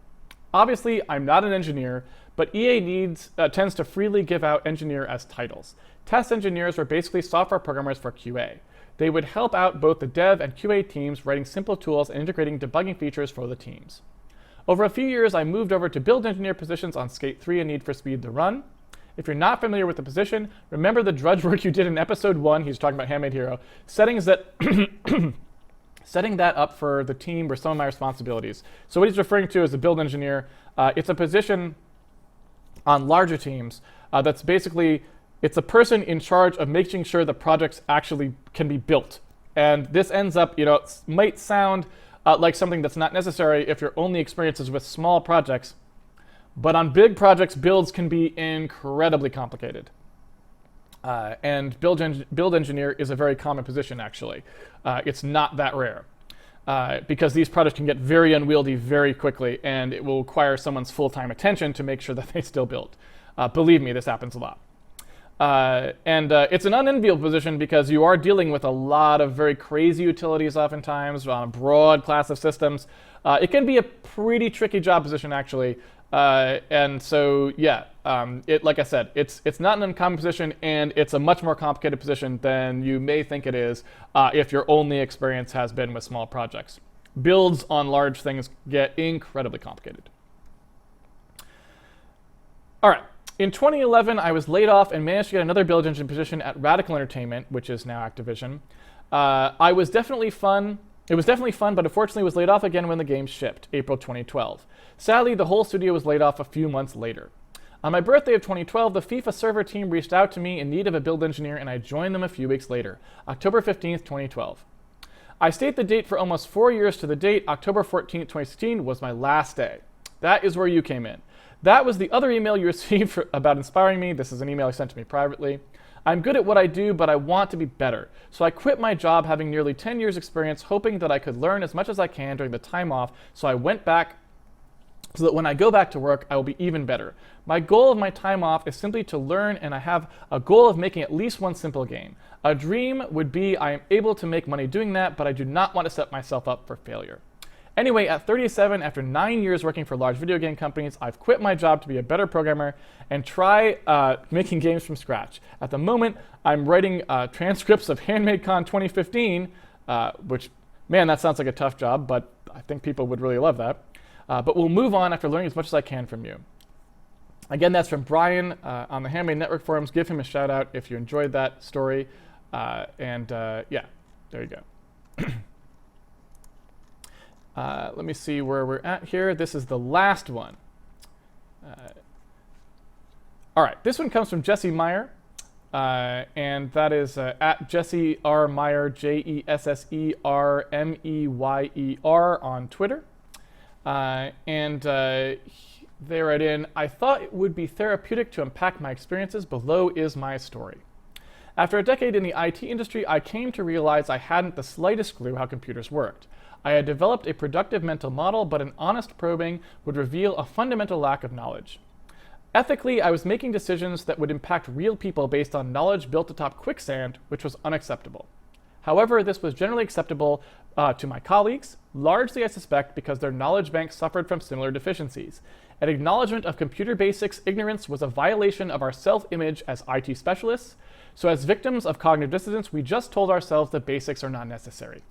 Obviously, I'm not an engineer, but EA tends to freely give out engineer as titles. Test engineers were basically software programmers for QA. They would help out both the dev and QA teams, writing simple tools and integrating debugging features for the teams. Over a few years, I moved over to build engineer positions on Skate 3 and Need for Speed The Run. If you're not familiar with the position, remember the drudge work you did in episode 1, he's talking about Handmade Hero, setting that up for the team were some of my responsibilities. So what he's referring to as a build engineer, it's a position on larger teams that's basically, it's a person in charge of making sure the projects actually can be built. And this ends up, it might sound like something that's not necessary if your only experience is with small projects, but on big projects, builds can be incredibly complicated. And build engineer is a very common position, actually. It's not that rare because these projects can get very unwieldy very quickly, and it will require someone's full-time attention to make sure that they still build. Believe me, this happens a lot. It's an unenviable position because you are dealing with a lot of very crazy utilities oftentimes on a broad class of systems. It can be a pretty tricky job position, actually. And so, yeah, like I said, it's not an uncommon position, and it's a much more complicated position than you may think it is if your only experience has been with small projects. Builds on large things get incredibly complicated. All right. In 2011, I was laid off and managed to get another build engine position at Radical Entertainment, which is now Activision. It was definitely fun, but unfortunately was laid off again when the game shipped, April 2012. Sadly, the whole studio was laid off a few months later. On my birthday of 2012, the FIFA server team reached out to me in need of a build engineer, and I joined them a few weeks later, October 15th, 2012. I stayed the date for almost 4 years to the date. October 14th, 2016 was my last day. That is where you came in. That was the other email you received about inspiring me. This is an email he sent to me privately. I'm good at what I do, but I want to be better. So I quit my job having nearly 10 years experience, hoping that I could learn as much as I can during the time off. So I went back so that when I go back to work, I will be even better. My goal of my time off is simply to learn, and I have a goal of making at least one simple game. A dream would be I am able to make money doing that, but I do not want to set myself up for failure. Anyway, at 37, after 9 years working for large video game companies, I've quit my job to be a better programmer and try making games from scratch. At the moment, I'm writing transcripts of HandmadeCon 2015, which, man, that sounds like a tough job, but I think people would really love that. But we'll move on after learning as much as I can from you. Again, that's from Brian on the Handmade Network forums. Give him a shout out if you enjoyed that story. Yeah, there you go. Let me see where we're at here. This is the last one. All right, this one comes from Jesse Meyer, and that is at Jesse R. Meyer, JESSERMEYER on Twitter. They write in, I thought it would be therapeutic to unpack my experiences. Below is my story. After a decade in the IT industry, I came to realize I hadn't the slightest clue how computers worked. I had developed a productive mental model, but an honest probing would reveal a fundamental lack of knowledge. Ethically, I was making decisions that would impact real people based on knowledge built atop quicksand, which was unacceptable. However, this was generally acceptable to my colleagues, largely I suspect because their knowledge banks suffered from similar deficiencies. An acknowledgement of computer basics ignorance was a violation of our self-image as IT specialists, so as victims of cognitive dissonance, we just told ourselves that basics are not necessary.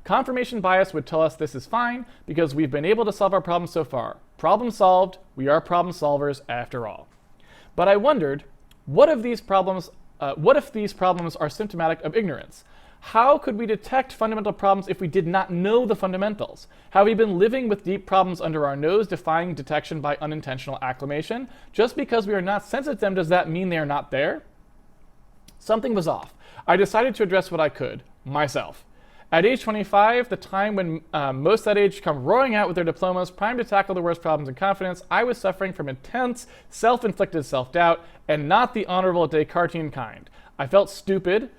Confirmation bias would tell us this is fine because we've been able to solve our problems so far. Problem solved, we are problem solvers after all. But I wondered, what if these problems are symptomatic of ignorance? How could we detect fundamental problems if we did not know the fundamentals? Have we been living with deep problems under our nose, defying detection by unintentional acclamation? Just because we are not sensitive to them, does that mean they are not there? Something was off. I decided to address what I could, myself. At age 25, the time when most that age come roaring out with their diplomas, primed to tackle the worst problems in confidence, I was suffering from intense, self-inflicted self-doubt, and not the honorable Descartesian kind. I felt stupid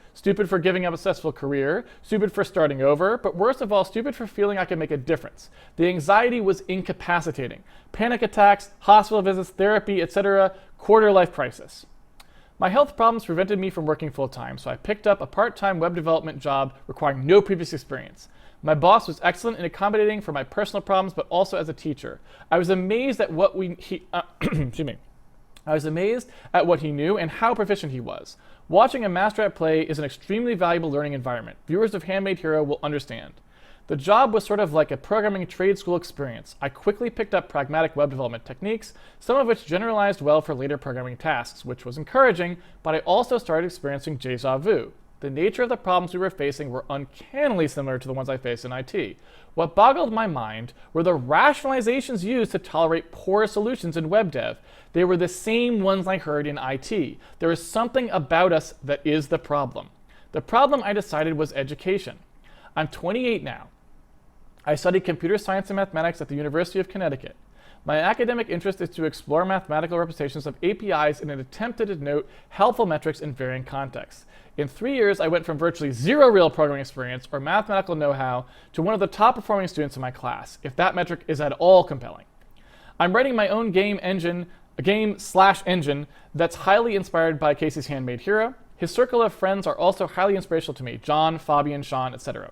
for giving up a successful career, stupid for starting over, but worst of all, stupid for feeling I could make a difference. The anxiety was incapacitating. Panic attacks, hospital visits, therapy, etc., quarter-life crisis. My health problems prevented me from working full-time, so I picked up a part-time web development job requiring no previous experience. My boss was excellent in accommodating for my personal problems, but also as a teacher. I was amazed at what I was amazed at what he knew and how proficient he was. Watching a master at play is an extremely valuable learning environment. Viewers of Handmade Hero will understand. The job was sort of like a programming trade school experience. I quickly picked up pragmatic web development techniques, some of which generalized well for later programming tasks, which was encouraging, but I also started experiencing déjà vu. The nature of the problems we were facing were uncannily similar to the ones I faced in IT. What boggled my mind were the rationalizations used to tolerate poor solutions in web dev. They were the same ones I heard in IT. There is something about us that is the problem. The problem, I decided, was education. I'm 28 now. I studied computer science and mathematics at the University of Connecticut. My academic interest is to explore mathematical representations of APIs in an attempt to denote helpful metrics in varying contexts. In 3 years, I went from virtually zero real programming experience or mathematical know-how to one of the top performing students in my class, if that metric is at all compelling. I'm writing my own game/engine that's highly inspired by Casey's Handmade Hero. His circle of friends are also highly inspirational to me, John, Fabian, Sean, etc.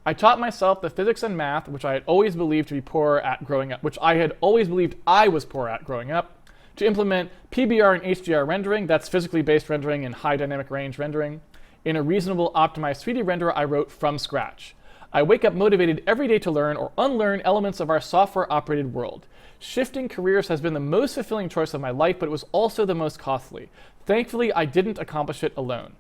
I taught myself the physics and math, which I had always believed to be poor at growing up, which I had always believed I was poor at growing up, to implement PBR and HDR rendering, that's physically based rendering and high dynamic range rendering. In a reasonable optimized 3D renderer I wrote from scratch. I wake up motivated every day to learn or unlearn elements of our software-operated world. Shifting careers has been the most fulfilling choice of my life, but it was also the most costly. Thankfully, I didn't accomplish it alone.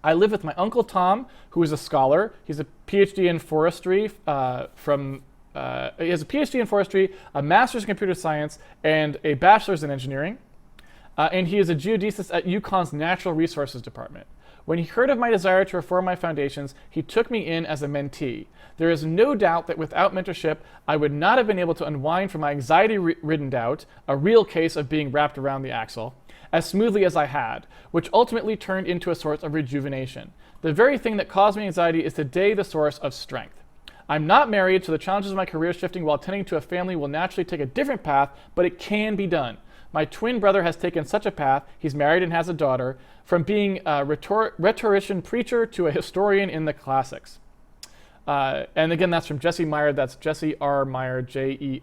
I live with my uncle Tom, who is a scholar. He's a PhD in forestry he has a PhD in forestry, a master's in computer science, and a bachelor's in engineering. And he is a geodesist at UConn's Natural Resources Department. When he heard of my desire to reform my foundations, he took me in as a mentee. There is no doubt that without mentorship, I would not have been able to unwind from my anxiety-ridden doubt, a real case of being wrapped around the axle, as smoothly as I had, which ultimately turned into a source of rejuvenation. The very thing that caused me anxiety is today the source of strength. I'm not married, so the challenges of my career shifting while tending to a family will naturally take a different path, but it can be done. My twin brother has taken such a path, he's married and has a daughter, from being a rhetorician preacher to a historian in the classics. And again, that's from Jesse Meyer. That's Jesse R. Meyer, Jessermeyer,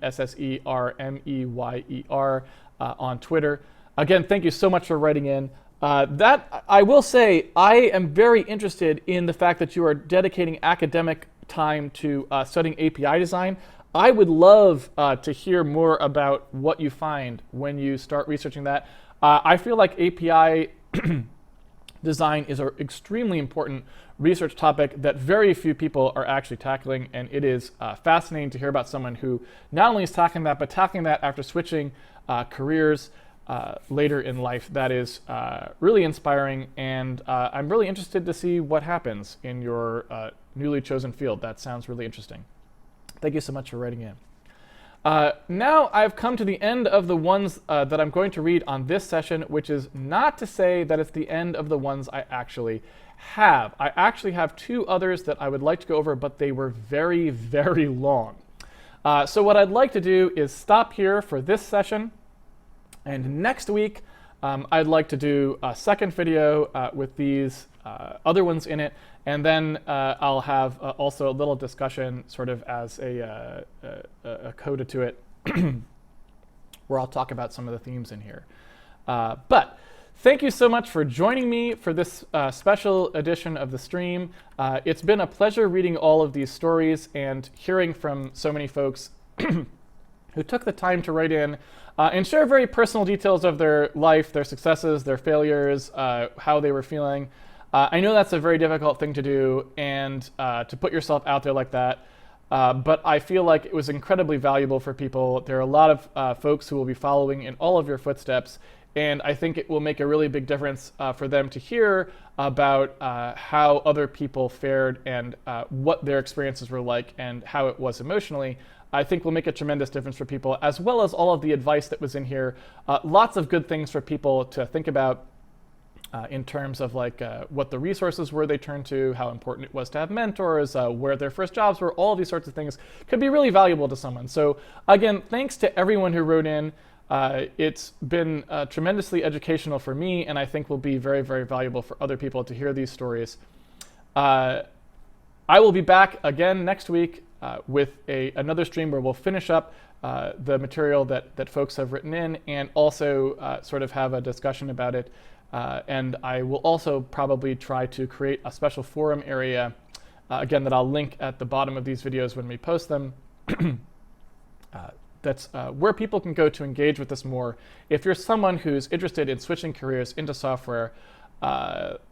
on Twitter. Again, thank you so much for writing in. That I will say, I am very interested in the fact that you are dedicating academic time to studying API design. I would love to hear more about what you find when you start researching that. I feel like API design is an extremely important research topic that very few people are actually tackling, and it is fascinating to hear about someone who not only is tackling that, but tackling that after switching careers later in life. That is really inspiring, and I'm really interested to see what happens in your newly chosen field. That sounds really interesting. Thank you so much for writing in. Now I've come to the end of the ones that I'm going to read on this session, which is not to say that it's the end of the ones I actually have. I actually have two others that I would like to go over, but they were very, very long. So what I'd like to do is stop here for this session. And next week, I'd like to do a second video with these other ones in it. And then I'll have also a little discussion sort of as a coda to it where I'll talk about some of the themes in here. But thank you so much for joining me for this special edition of the stream. It's been a pleasure reading all of these stories and hearing from so many folks who took the time to write in and share very personal details of their life, their successes, their failures, how they were feeling. I know that's a very difficult thing to do, and to put yourself out there like that, but I feel like it was incredibly valuable for people. There are a lot of folks who will be following in all of your footsteps, and I think it will make a really big difference for them to hear about how other people fared and what their experiences were like and how it was emotionally. I think will make a tremendous difference for people, as well as all of the advice that was in here. Lots of good things for people to think about in terms of like what the resources were they turned to, how important it was to have mentors, where their first jobs were. All of these sorts of things could be really valuable to someone. So again, thanks to everyone who wrote in. It's been tremendously educational for me, and I think will be very, very valuable for other people to hear these stories. I will be back again next week with another stream where we'll finish up the material that folks have written in, and also sort of have a discussion about it. And I will also probably try to create a special forum area, again, that I'll link at the bottom of these videos when we post them. That's where people can go to engage with this more. If you're someone who's interested in switching careers into software,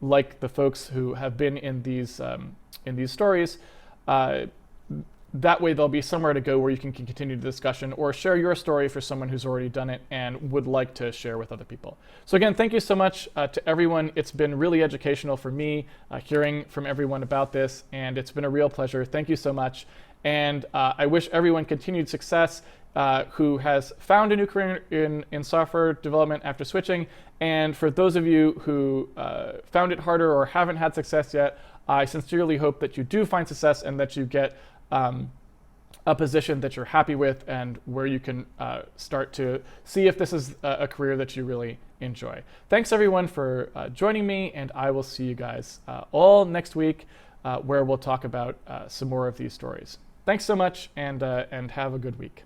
like the folks who have been in these stories, that way there'll be somewhere to go where you can continue the discussion or share your story for someone who's already done it and would like to share with other people. So again, thank you so much to everyone. It's been really educational for me hearing from everyone about this, and it's been a real pleasure. Thank you so much. And I wish everyone continued success who has found a new career in software development after switching. And for those of you who found it harder or haven't had success yet, I sincerely hope that you do find success and that you get a position that you're happy with and where you can start to see if this is a career that you really enjoy. Thanks everyone for joining me, and I will see you guys all next week where we'll talk about some more of these stories. Thanks so much, and have a good week.